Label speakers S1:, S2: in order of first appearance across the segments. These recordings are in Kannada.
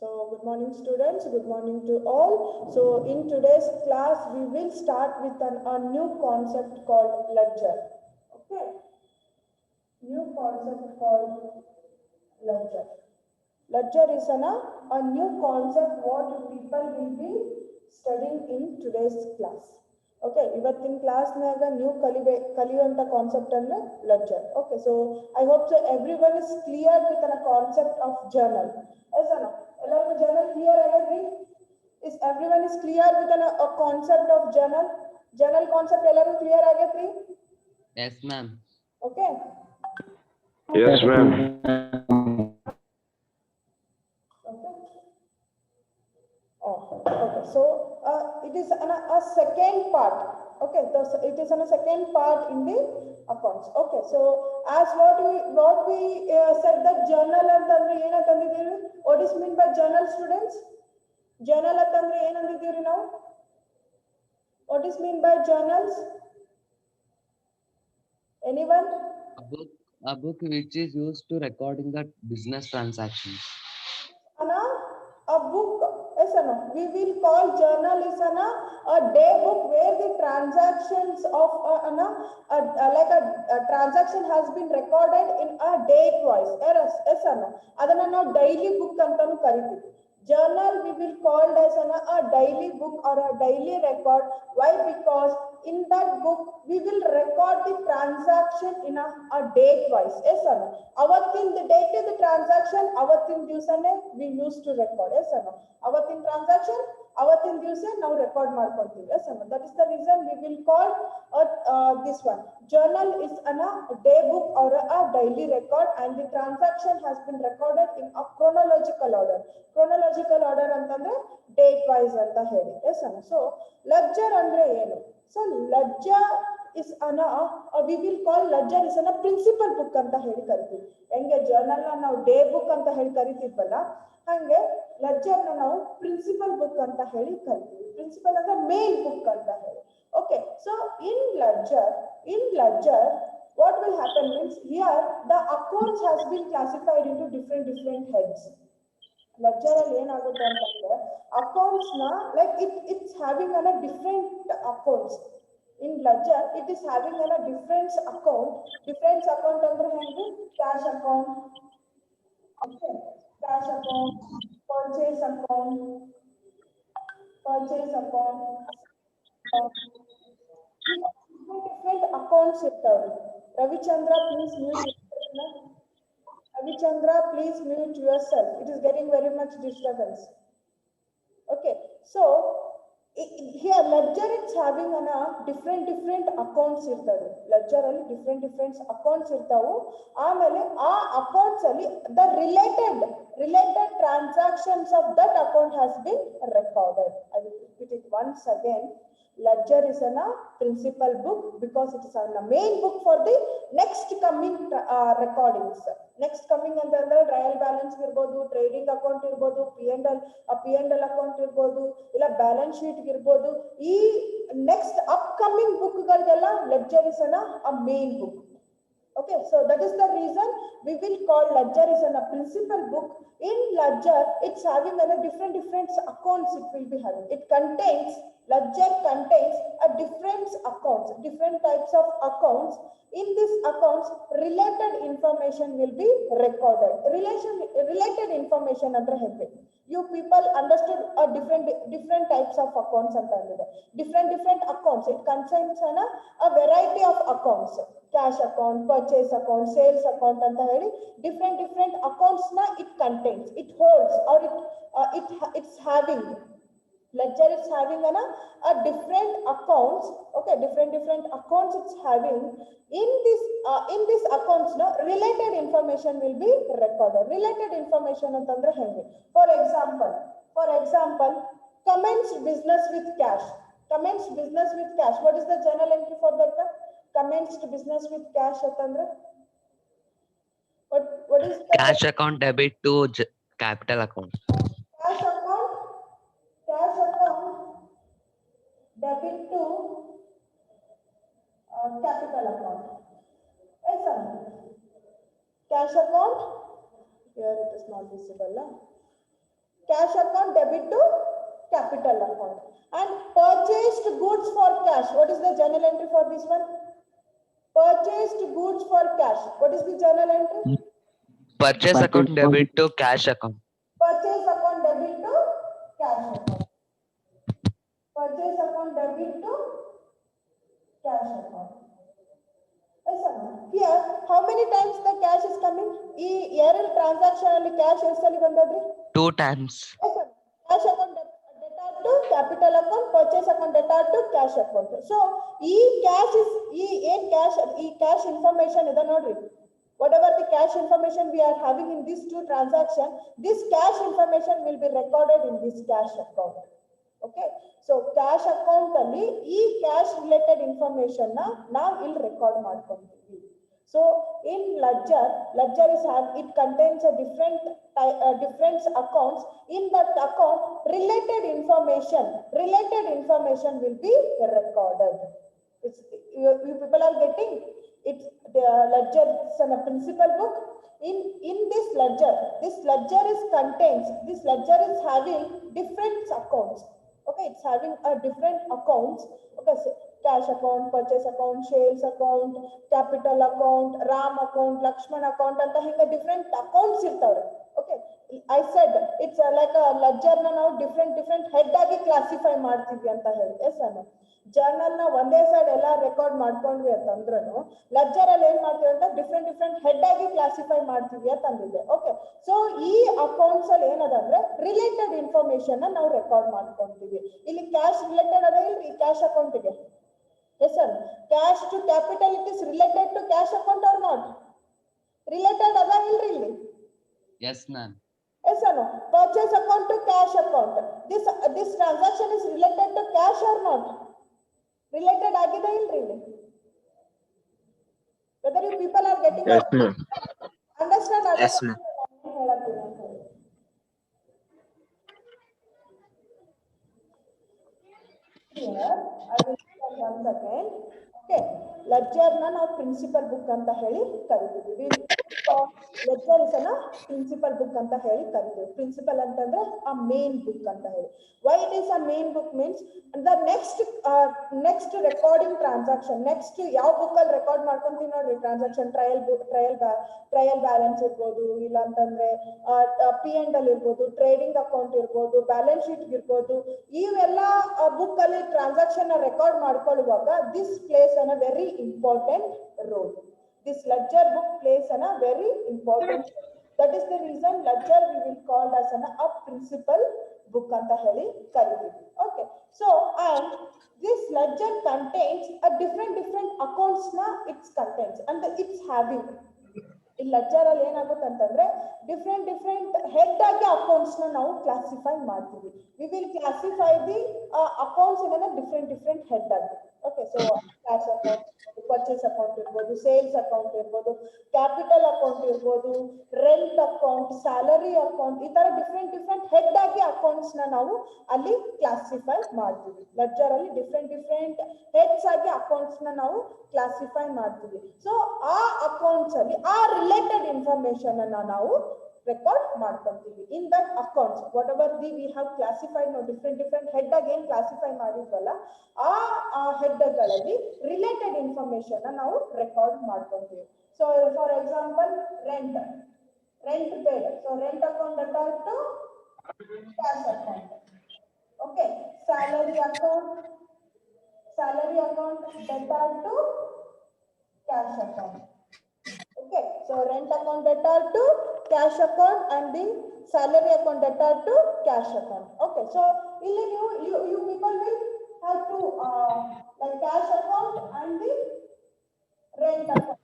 S1: So good morning students, good morning to all. So in today's class we will start with a new concept called ledger. Okay, new concept called ledger. Ledger is a new concept what people will be studying in today's class. Okay, ಇವತ್ತಿನ ಕ್ಲಾಸ್ನಾಗ ನ್ಯೂ ಕಲಿಯುವಂತ ಕಾನ್ಸೆಪ್ಟ್ ಅಂದ್ರೆ ledger. Okay, so I hope so everyone is clear with a concept of journal. Yes ಅಣ್ಣ, ಎಲ್ಲರಿಗೂ ಜರ್ನಲ್ ಕ್ಲಿಯರ್ ಆಗೈತ್ರಿ? Is everyone is clear with a concept of journal? Journal concept ಎಲ್ಲರಿಗೂ ಕ್ಲಿಯರ್ ಆಗೈತ್ರಿ?
S2: Yes ma'am.
S1: Okay,
S3: Yes, ma'am.
S1: Okay, so it is a second part. Okay, it is a second part in the accounts. Okay, so as what we said that journal antandre ena tandidevi. What is mean by journal, students? Journal antandre ena tandidevi now? What is mean by journals? Anyone?
S2: A book which is used to recording the business transactions.
S1: Anna, a book. Yes or no? We will call journal is a day book where the transactions of like a transaction has been recorded in a date wise. Yes or no? Adanna ನಾವು daily book ಅಂತಾನು ಕರಿತೀವಿ. Journal we will call as a daily book or a daily record. Why? Because in that book we will record the transaction in a date wise. Yes or no? Avatin the date of the transaction, avatin divsane we used to record. Yes or no? Avatin transaction, avatin divse now record ಮಾಡ್ಕೊಳ್ತೀವಿ. Yes or no? That is the reason we will call this one. Journal is a day book or a daily record, and the transaction has been recorded in a chronological order. Chronological order ಅಂತಂದ್ರೆ date wise ಅಂತ ಹೇಳಿ. Yes or no? So ledger ಅಂದ್ರೆ ಏನು? So ledger is we will call ledger is a principal book ಅಂತ ಹೇಳಿ ಕರಿತೀವಿ. ಹೆಂಗೆ journal ನ ನಾವು day book ಅಂತ ಹೇಳಿ ಕರಿತೀವಲ್ಲ, ಹಂಗೆ ledger ನ ನಾವು principal book ಅಂತ ಹೇಳಿ ಕರಿತೀವಿ. Principal ಅಂದ್ರೆ main book ಅಂತ ಹೇಳಿ. Okay, so in ledger what will happen means here the accounts has been classified into different heads. Ledger ಅಲ್ಲಿ ಏನಾಗುತ್ತೆ ಅಂತಂದ್ರೆ accounts ನ like it's having a different accounts. In ledger it is having a different account ಅಂದ್ರೆ ಹೆಂಗೆ cash account, okay, cash account, purchase account, different accounts ಇರ್ತಾವೆ. Ravichandra, please mute yourself. Ravichandra, please mute yourself. It is getting very much disturbance. Okay, so here ledger it's having different accounts ಇರ್ತವೆ. ledger ಅಲ್ಲಿ different accounts ಇರ್ತಾವು. ಆಮೇಲೆ ಆ accounts ಅಲ್ಲಿ the related transactions of that account has been recorded. I will repeat it once again. Ledger is a principal book because it is a main book for the next coming recordings. Next coming ಅಂತಂದ್ರೆ ಟ್ರಯಲ್ ಬ್ಯಾಲೆನ್ಸ್ ಇರ್ಬೋದು, ಟ್ರೇಡಿಂಗ್ ಅಕೌಂಟ್ ಇರ್ಬೋದು, P&L ಅಕೌಂಟ್ ಇರ್ಬೋದು, ಇಲ್ಲ ಬ್ಯಾಲೆನ್ಸ್ ಶೀಟ್ ಇರ್ಬೋದು. ಈ ನೆಕ್ಸ್ಟ್ ಅಪ್ಕಮಿಂಗ್ ಬುಕ್ ಗಳಿಗೆಲ್ಲ ledger is a main book. Okay, so that is the reason we will call ledger is a principal book. In ledger it's having different accounts it will be having. Ledger contains a different types of accounts. In these accounts related information will be recorded. Related information andre hege you people understood a different types of accounts antandide. Different accounts, it contains a variety of accounts. Cash account, purchase account, sales account anta heli different accounts na it contains, it holds, or it's having. Ledger is having a different accounts. Okay, different accounts it's having. In this accounts related information will be recorded. Related information antandre henge, for example commenced business with cash. What is the journal entry for that? Commenced business with cash ಅಂತಂದ್ರೆ what is the
S2: Cash account debit to capital account.
S1: cash account debit to capital account. Yes sir. Cash account, here it is not visible. cash account debit to capital account. And purchased goods for cash. What is the journal entry for this one? Purchased goods for cash. What is the journal entry?
S2: Purchase account debit to cash account.
S1: Purchase account debit to cash account. Purchase account debit to cash account. Yes or no? Here, how many times the cash is coming? ಈ ಎರಡು ಟ್ರಾನ್ಸಾಕ್ಷನ್ ಅಲ್ಲಿ ಕ್ಯಾಶ್ ಎಷ್ಟಲ್ಲಿ ಬಂದದ್ರಿ?
S2: 2 times.
S1: Yes sir. Cash account debtor to capital account, purchase account debtor to cash account. So ಈ cash is ಈ cash information ಇದೆ ನೋಡ್ರಿ. Whatever the cash information we are having in these two transactions, this cash information will be recorded in this cash account. Okay, so cash account ಅಲ್ಲಿ ಈ cash related information ನಾವು ಇಲ್ಲಿ record ಮಾಡ್ಕೊಂತೀವಿ. So in ledger is it contains a different accounts. In that account, related information will be recorded. You people are getting it. The ledger is a principal book. In this ledger is having different accounts. Okay, it's having a different accounts. Okay, so cash account, purchase account, sales account, capital account, RAM account, Lakshman account anta hinga different accounts irtavre. Okay, I said it's like a ledger na ನಾವು different head ಆಗಿ classify ಮಾಡ್ತೀವಿ ಅಂತ ಹೇಳಿ. Yes or no? ಜರ್ನಲ್ ನ ಒಂದೇ ಸೈಡ್ ಎಲ್ಲ ರೆಕಾರ್ಡ್ ಮಾಡ್ಕೊಂಡ್ವಿ ಅಂತಂದ್ರೂ ಲೆಡ್ಜರ್ ಅಲ್ಲಿ ಏನ್ ಮಾಡ್ತೀವಿ ಅಂತ ಡಿಫ್ರೆಂಟ್ ಹೆಡ್ ಆಗಿ ಕ್ಲಾಸಿಫೈ ಮಾಡ್ತೀವಿ ಅಂತ ಅಂದಿದೆ. ಓಕೆ, ಸೊ ಈ ಅಕೌಂಟ್ಸ್ ಅಲ್ಲಿ ಏನದ ಅಂದ್ರೆ ರಿಲೇಟೆಡ್ ಇನ್ಫಾರ್ಮೇಶನ್ ನಾವು ರೆಕಾರ್ಡ್ ಮಾಡ್ಕೊಂತೀವಿ. ಇಲ್ಲಿ ಕ್ಯಾಶ್ ರಿಲೇಟೆಡ್ ಅದ ಇಲ್ರಿ ಕ್ಯಾಶ್ ಅಕೌಂಟ್ಗೆ? Yes sir, cash to capital it is related to cash account or not? Related ಅದ ಇಲ್ರಿ ಇಲ್ಲಿ?
S2: Yes ma'am.
S1: Yes or no? Purchase account to cash account, this transaction is related to cash or not? Related agida ilri ಇಲ್ಲಿ? Whether you people are getting
S3: Yes, ma'am.
S1: understand?
S3: Yes, ma'am.
S1: Here I will tell once again. Okay, ledger na ನಾವು ಪ್ರಿನ್ಸಿಪಲ್ ಬುಕ್ ಅಂತ ಹೇಳಿ ಕರಿತೀವಿ. ಲೆಡ್ಜರ್ ಇಸ್ ಅನ್ನ ಪ್ರಿನ್ಸಿಪಲ್ ಬುಕ್ ಅಂತ ಹೇಳಿ ಕರಿತೀವಿ. ಪ್ರಿನ್ಸಿಪಲ್ ಅಂತಂದ್ರೆ ಆ ಮೇನ್ ಬುಕ್ ಅಂತ ಹೇಳಿ. Why it is a main book means the next recording transaction, next ಯಾವ ಬುಕ್ ಅಲ್ಲಿ ರೆಕಾರ್ಡ್ ಮಾಡ್ಕೊಂತೀವಿ ನೋಡ್ರಿ ಟ್ರಾನ್ಸಾಕ್ಷನ್, ಟ್ರಯಲ್ ಬ್ಯಾಲೆನ್ಸ್ ಇರ್ಬೋದು, ಇಲ್ಲ ಅಂತಂದ್ರೆ P&L ಇರ್ಬೋದು, ಟ್ರೇಡಿಂಗ್ ಅಕೌಂಟ್ ಇರ್ಬೋದು, ಬ್ಯಾಲೆನ್ಸ್ ಶೀಟ್ ಇರ್ಬೋದು, ಇವೆಲ್ಲ ಬುಕ್ ಅಲ್ಲಿ ಟ್ರಾನ್ಸಾಕ್ಷನ್ ರೆಕಾರ್ಡ್ ಮಾಡ್ಕೊಳ್ಳುವಾಗ this plays an a very important role. This ledger book plays a very important. That is the reason ledger we will call as a principal book anta heli karitivi. Okay, so and this ledger contains a different accounts na its contents and it's having. In ledger ಅಲ್ಲಿ ಏನಾಗುತ್ತೆ ಅಂತಂದ್ರೆ different ಹೆಡ್ ಆಗಿ ಅಕೌಂಟ್ಸ್ ನ ನಾವು ಕ್ಲಾಸಿಫೈ ಮಾಡ್ತೀವಿ. We will classify the accounts in a different head ಆಗಿ. Okay, so cash account, purchase account ಇರ್ಬೋದು, ಸೇಲ್ಸ್ ಅಕೌಂಟ್ ಇರ್ಬೋದು, ಕ್ಯಾಪಿಟಲ್ ಅಕೌಂಟ್ ಇರ್ಬೋದು, ರೆಂಟ್ ಅಕೌಂಟ್, ಸ್ಯಾಲರಿ ಅಕೌಂಟ್, ಈ ತರ ಡಿಫ್ರೆಂಟ್ ಹೆಡ್ ಆಗಿ ಅಕೌಂಟ್ಸ್ ನ ನಾವು ಅಲ್ಲಿ ಕ್ಲಾಸಿಫೈ ಮಾಡ್ತೀವಿ. ಲೆಡ್ಜರ್ ಅಲ್ಲಿ ಡಿಫ್ರೆಂಟ್ ಹೆಡ್ಸ್ ಆಗಿ ಅಕೌಂಟ್ಸ್ ನ ನಾವು ಕ್ಲಾಸಿಫೈ ಮಾಡ್ತೀವಿ. ಸೊ ಆ ಅಕೌಂಟ್ಸ್ ಅಲ್ಲಿ ಆ ರಿಲೇಟೆಡ್ ಇನ್ಫಾರ್ಮೇಶನ್ ಅನ್ನ ನಾವು ರೆಕಾರ್ಡ್ ಮಾಡ್ಕೊಂತೀವಿ. In that accounts whatever we have classified ನಾವು ಡಿಫ್ರೆಂಟ್ ಹೆಡ್ ಆಗಿ ಏನ್ ಕ್ಲಾಸಿಫೈ ಮಾಡಿದ್ವಲ್ಲ ಆ ಹೆಡ್ ಗಳಲ್ಲಿ ರಿಲೇಟೆಡ್ ಇನ್ಫಾರ್ಮೇಶನ್ ನಾವು ರೆಕಾರ್ಡ್ ಮಾಡ್ಕೊಂತೀವಿ. So for example rent paid, so rent account debtor to cash account. Okay, salary account debtor to cash account. Okay, so rent account debtor to cash account and the salary account debtor to cash account. Okay, so you people will have to like cash account and the rent account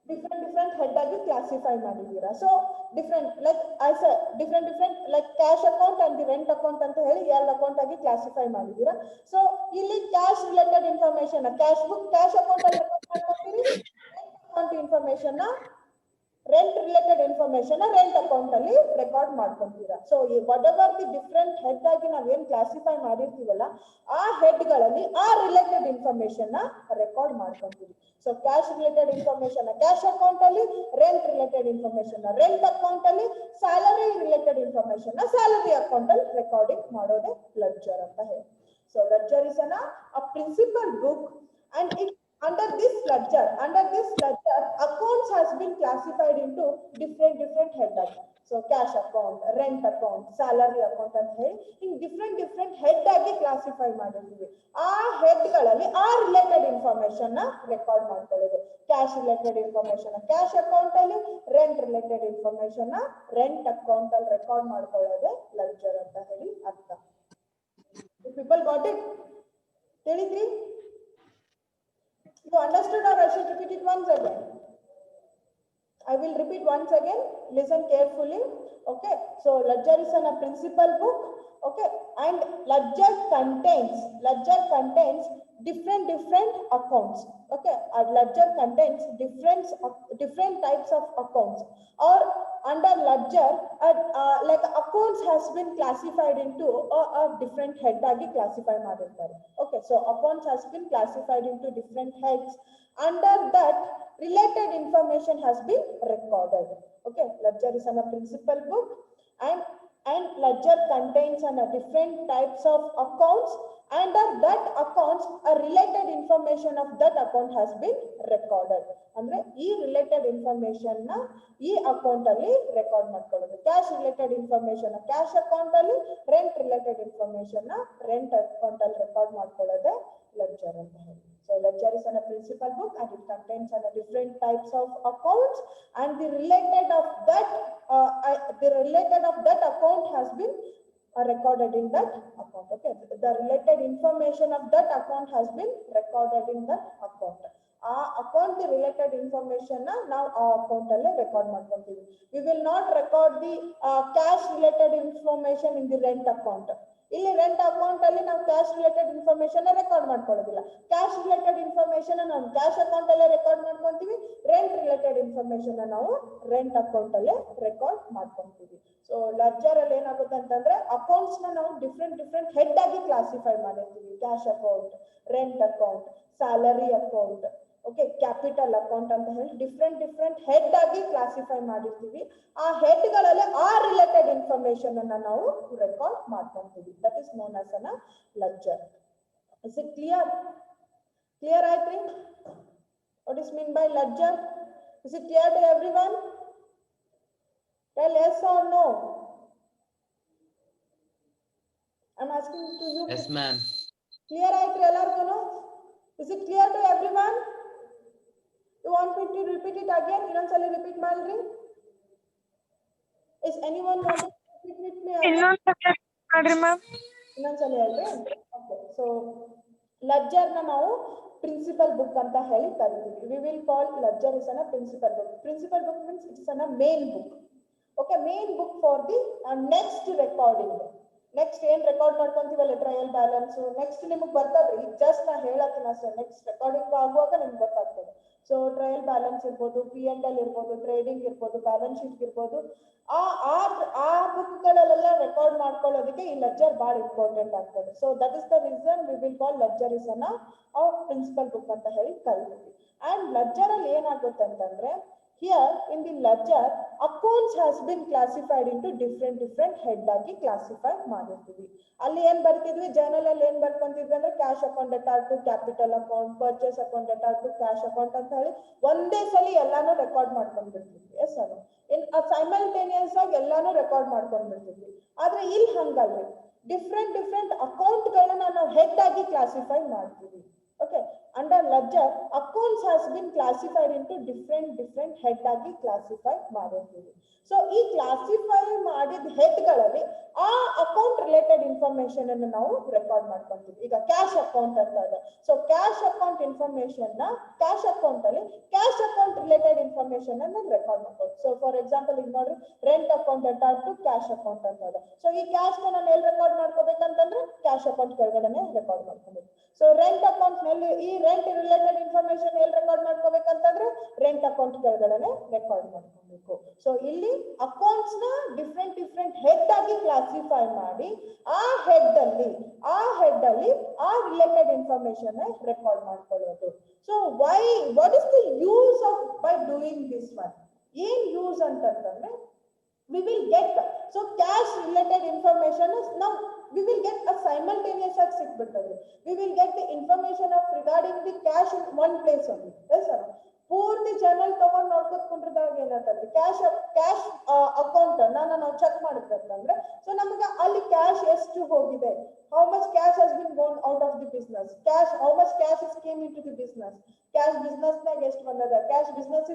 S1: different head ಆಗಿ ಕ್ಲಾಸಿಫೈ ಮಾಡಿದೀರಾ. So different like I said different like cash account and the rent account ಅಂತ ಹೇಳಿ ಎರಡು ಅಕೌಂಟ್ ಆಗಿ ಕ್ಲಾಸಿಫೈ ಮಾಡಿದೀರಾ. ಸೊ ಇಲ್ಲಿ cash related information cash book cash account ಅಲ್ಲಿ ರೆಕಾರ್ಡ್ ಮಾಡ್ತೀರಿ, account information rent related information rent account ಅಲ್ಲಿ ರೆಕಾರ್ಡ್ ಮಾಡ್ಕೊಂತೀರಾ. So whatever the different head ಆಗಿ ನಾವೇನ್ ಕ್ಲಾಸಿಫೈ ಮಾಡಿರ್ತೀವಲ್ಲ ಆ ಹೆಡ್ ಗಳಲ್ಲಿ ಆ ರಿಲೇಟೆಡ್ ಇನ್ಫಾರ್ಮೇಶನ್ ನ ರೆಕಾರ್ಡ್ ಮಾಡ್ಕೊಂತೀವಿ. So cash related information cash account ಅಲ್ಲಿ, rent related information rent account ಅಲ್ಲಿ, salary related information salary account ಅಲ್ಲಿ ರೆಕಾರ್ಡಿಂಗ್ ಮಾಡೋದೇ ಲೆಡ್ಜರ್ ಅಂತ ಹೇಳಿ. So ledger is a principal book, and it under this ledger accounts has been classified into different head. So cash account, rent account, salary account ಅಂತ ಹೇಳಿ in different head ಆಗಿ ಕ್ಲಾಸಿಫೈ ಮಾಡಿರ್ತೀವಿ. ಆ ಹೆಡ್ ಗಳಲ್ಲಿ ಆ ರಿಲೇಟೆಡ್ ಇನ್ಫಾರ್ಮೇಶನ್ ನ ರೆಕಾರ್ಡ್ ಮಾಡ್ಕೊಳ್ಳೋದು. Cash related information cash account ಅಲ್ಲಿ, rent related information rent account ಅಲ್ಲಿ ರೆಕಾರ್ಡ್ ಮಾಡ್ಕೊಳ್ಳೋದು ಲೆಡ್ಜರ್ ಅಂತ ಹೇಳಿ ಅರ್ಥ. People got it? ತಿಳಿದ್ರಿ? You understood, or I should repeat it once again? I will repeat once again. Listen carefully. Okay. So ledger is a principal book. Okay. And ledger contains different accounts. Okay. Ledger contains different types of accounts. Or under ledger, like accounts has been classified into a different head agi classify ಮಾಡಿರ್ತಾರೆ. Okay. So accounts has been classified into different heads. Under that, related information has been recorded. Okay. Ledger is a principal book, and ledger contains different types of accounts. Under that accounts, a related information of that account has been recorded. ಅಂದ್ರೆ ಈ ರಿಲೇಟೆಡ್ ಇನ್ಫಾರ್ಮೇಶನ್ ನ ಈ ಅಕೌಂಟ್ ಅಲ್ಲಿ ರೆಕಾರ್ಡ್ ಮಾಡ್ಕೊಳ್ಳೋದು. Cash related information cash account ಅಲ್ಲಿ, rent related information rent account ಅಲ್ಲಿ ರೆಕಾರ್ಡ್ ಮಾಡ್ಕೊಳ್ಳೋದೇ ಲೆಡ್ಜರ್ ಅಂತ ಹೇಳಿ. So ledger is a principal book, and it contains different types of accounts, and the related of that account has been recorded in that account. Okay, the related information of that account has been recorded in that account. Account related information now account alle record ಮಾಡ್ಕೊಂತೀವಿ. We will not record the cash related information in the rent account. ಇಲ್ಲಿ ರೆಂಟ್ ಅಕೌಂಟ್ ಅಲ್ಲಿ ನಾವು ಕ್ಯಾಶ್ ರಿಲೇಟೆಡ್ ಇನ್ಫಾರ್ಮೇಶನ್ ರೆಕಾರ್ಡ್ ಮಾಡ್ಕೊಳ್ಳೋದಿಲ್ಲ. ಕ್ಯಾಶ್ ರಿಲೇಟೆಡ್ ಇನ್ಫಾರ್ಮೇಶನ್ ನಾವು ಕ್ಯಾಶ್ ಅಕೌಂಟ್ ಅಲ್ಲೇ ರೆಕಾರ್ಡ್ ಮಾಡ್ಕೊಂತೀವಿ. ರೆಂಟ್ ರಿಲೇಟೆಡ್ ಇನ್ಫಾರ್ಮೇಶನ್ ನಾವು ರೆಂಟ್ ಅಕೌಂಟ್ ಅಲ್ಲೇ ರೆಕಾರ್ಡ್ ಮಾಡ್ಕೊಂತೀವಿ. ಸೊ ಲೆಡ್ಜರ್ ಅಲ್ಲಿ ಏನಾಗುತ್ತೆ ಅಂತಂದ್ರೆ ಅಕೌಂಟ್ಸ್ ನಾವು ಡಿಫ್ರೆಂಟ್ ಹೆಡ್ ಆಗಿ ಕ್ಲಾಸಿಫೈ ಮಾಡಿರ್ತೀವಿ. Cash account, rent account, salary account, okay, capital account ಅಂತ ಹೇಳಿ ಡಿಫ್ರೆಂಟ್ ಹೆಡ್ ಆಗಿ ಕ್ಲಾಸಿಫೈ ಮಾಡಿರ್ತೀವಿ. ಆ ಹೆಡ್ ಗಳಲ್ಲಿ ಆ ರಿಲೇಟೆಡ್ ಇನ್ಫಾರ್ಮೇಶನ್ ಅನ್ನ ನಾವು ರೆಕಾರ್ಡ್ ಮಾಡ್ಕೊಂತೀವಿ. That is known as a ledger. Is it clear ಆಯ್ತ್ರಿ? What is mean by ledger? Is it clear to everyone? Tell yes or no. I'm asking to you.
S2: Yes, ma'am.
S1: Clear ಆಯ್ತ್ರಿ ಎಲ್ಲರಿಗೂ? Is it clear to everyone? You want me to repeat it again? ಇನ್ನೊಂದ್ಸಲ ರಿಪೀಟ್ ಮಾಡ್ರಿ. Is anyone want to repeat with me?
S4: ಇನ್ನೊಂದ್ಸಲ ಮಾಡ್ರಿ ಮ್ಯಾಮ್.
S1: ಇನ್ನೊಂದ್ಸಲ ಹೇಳ್ರಿ. Okay. So ledger ನ ನಾವು principal book ಅಂತ ಹೇಳಿ ಕರಿತೀವಿ. We will call ledger is a principal book. Principal book means it is a main book. Okay, main book for the next recording. Next ಏನ್ ರೆಕಾರ್ಡ್ ಮಾಡ್ಕೊಂತೀವಲ್ಲ ಟ್ರಯಲ್ ಬ್ಯಾಲೆನ್ಸ್ ನೆಕ್ಸ್ಟ್ ನಿಮಗೆ ಬರ್ತದ್ರಿ. ಜಸ್ಟ್ ನಾ ಹೇಳತ್ತೀನಿ ಅಷ್ಟೇ. ನೆಕ್ಸ್ಟ್ ರೆಕಾರ್ಡಿಂಗ್ ಆಗುವಾಗ ನಿಮ್ಗೆ ಗೊತ್ತಾಗ್ತದೆ. ಸೊ ಟ್ರಯಲ್ ಬ್ಯಾಲೆನ್ಸ್ ಇರ್ಬೋದು, P&L ಇರ್ಬೋದು, ಟ್ರೇಡಿಂಗ್ ಇರ್ಬೋದು, ಬ್ಯಾಲೆನ್ಸ್ ಶೀಟ್ ಇರ್ಬೋದು, ಆ ಬುಕ್ಗಳಲ್ಲೆಲ್ಲ ರೆಕಾರ್ಡ್ ಮಾಡ್ಕೊಳ್ಳೋದಕ್ಕೆ ಈ ಲೆಡ್ಜರ್ ಭಾಳ ಇಂಪಾರ್ಟೆಂಟ್ ಆಗ್ತದೆ. So that is the reason we will call ledger is ಅನ್ನ ಪ್ರಿನ್ಸಿಪಲ್ ಬುಕ್ ಅಂತ ಹೇಳಿ ಕರಿತೀವಿ. ಅಂಡ್ ಲೆಡ್ಜರ್ ಅಲ್ಲಿ ಏನಾಗುತ್ತೆ ಅಂತಂದ್ರೆ here in the ledger accounts has been classified into different head ಆಗಿ ಕ್ಲಾಸಿಫೈ ಮಾಡಿರ್ತೀವಿ. ಅಲ್ಲಿ ಏನ್ ಬರ್ತಿದ್ವಿ ಜರ್ನಲ್ ಅಲ್ಲಿ ಏನ್ ಬರ್ಕೊಂತಿದ್ವಿ ಅಂದ್ರೆ cash account debtor to capital account, purchase account debtor to cash account ಅಂತ ಹೇಳಿ ಒಂದೇ ಸಲ ಎಲ್ಲಾನು ರೆಕಾರ್ಡ್ ಮಾಡ್ಕೊಂಡ್ಬಿಡ್ತಿದ್ವಿ. ಎಸ್ ಅಲ್ಲ, ಇನ್ ಸೈಮಲ್ಟೇನಿಯಸ್ ಆಗಿ ಎಲ್ಲಾನು ರೆಕಾರ್ಡ್ ಮಾಡ್ಕೊಂಡ್ಬಿಡ್ತಿದ್ವಿ. ಆದ್ರೆ ಇಲ್ಲಿ ಹಂಗಲ್ರಿ, ಡಿಫ್ರೆಂಟ್ ಅಕೌಂಟ್ ಗಳನ್ನ ನಾವು ಹೆಡ್ ಆಗಿ ಕ್ಲಾಸಿಫೈ ಮಾಡ್ತೀವಿ. Okay, under ledger accounts has been classified into different head ಆಗಿ ಕ್ಲಾಸಿಫೈ ಮಾಡಿರ್ತೀವಿ. ಸೊ ಈ ಕ್ಲಾಸಿಫೈ ಮಾಡಿದ ಹೆಡ್ ಗಳಲ್ಲಿ ಆ ಅಕೌಂಟ್ ರಿಲೇಟೆಡ್ ಇನ್ಫಾರ್ಮೇಶನ್ ಅನ್ನು ನಾವು ರೆಕಾರ್ಡ್ ಮಾಡ್ಕೊಂತೀವಿ. ಈಗ ಕ್ಯಾಶ್ ಅಕೌಂಟ್ ಅಂತ ಇದೆ. ಸೊ ಕ್ಯಾಶ್ ಅಕೌಂಟ್ ಇನ್ಫಾರ್ಮೇಶನ್ ನ ಕ್ಯಾಶ್ ಅಕೌಂಟ್ ಅಲ್ಲಿ ಕ್ಯಾಶ್ ಅಕೌಂಟ್ ರಿಲೇಟೆಡ್ ಇನ್ಫಾರ್ಮೇಶನ್ ಅನ್ನು ರೆಕಾರ್ಡ್ ಮಾಡ್ಬೋದು. ಸೊ ಫಾರ್ ಎಕ್ಸಾಂಪಲ್ ಈಗ ನೋಡ್ರಿ rent account attach to cash account ಅಂತ ಇದೆ. ಸೊ ಈ ಕ್ಯಾಶ್ ನ ನಾನು ಎಲ್ಲಿ ರೆಕಾರ್ಡ್ ಮಾಡ್ಕೋಬೇಕಂತಂದ್ರೆ ಕ್ಯಾಶ್ ಅಕೌಂಟ್ ಕೆಳಗಡೆನೆ ರೆಕಾರ್ಡ್ ಮಾಡ್ಕೊಬೇಕು. ಸೊ ರೆಂಟ್ ಅಕೌಂಟ್ ನಲ್ಲಿ ಈ ರೆಂಟ್ ರಿಲೇಟೆಡ್ ಇನ್ಫಾರ್ಮೇಶನ್ ಎಲ್ಲಿ ರೆಕಾರ್ಡ್ ಮಾಡ್ಕೋಬೇಕಂತಂದ್ರೆ ರೆಂಟ್ ಅಕೌಂಟ್ ಕೆಳಗಡೆನೆ ರೆಕಾರ್ಡ್ ಮಾಡ್ಕೊಬೇಕು. ಸೊ ಇಲ್ಲಿ ಅಕೌಂಟ್ಸ್ ನ ಡಿಫ್ರೆಂಟ್ ಹೆಡ್ ಆಗಿ ಕ್ಲಾಸಿಫೈ ಮಾಡಿ ಆ ಹೆಡ್ ಅಲ್ಲಿ ಆ ರಿಲೇಟೆಡ್ ಇನ್ಫಾರ್ಮೇಶನ್ ರೆಕಾರ್ಡ್ ಮಾಡ್ಕೊಳ್ಳೋದು. So what is the use of by doing this one? ಏನ್ ಯೂಸ್ ಅಂತಂದ್ರೆ we will get so cash related information is now we will get a simultaneous at sikbitadre. We will get the information of regarding the cash in one place only. Yes sir. ಪೂರ್ತಿ ಚಾನಲ್ ತಗೊಂಡ್ ನೋಡ್ಕೊಂಡ್ಕೊಂಡ್ರದಾಗ ಏನಂತಂದ್ರೆ ಕ್ಯಾಶ್ ಅಕೌಂಟ್ ನಾವು ಚೆಕ್ ಮಾಡಿದ್ರಂತಂದ್ರೆ ಸೊ ನಮ್ಗೆ ಅಲ್ಲಿ ಕ್ಯಾಶ್ ಎಷ್ಟು ಹೋಗಿದೆ, how much cash has been gone out of the business, how much cash is came into the business, cash business ನಾಗ ಎಷ್ಟು ಬಂದದ, ಕ್ಯಾಶ್ ಬಿಸ್ನೆಸ್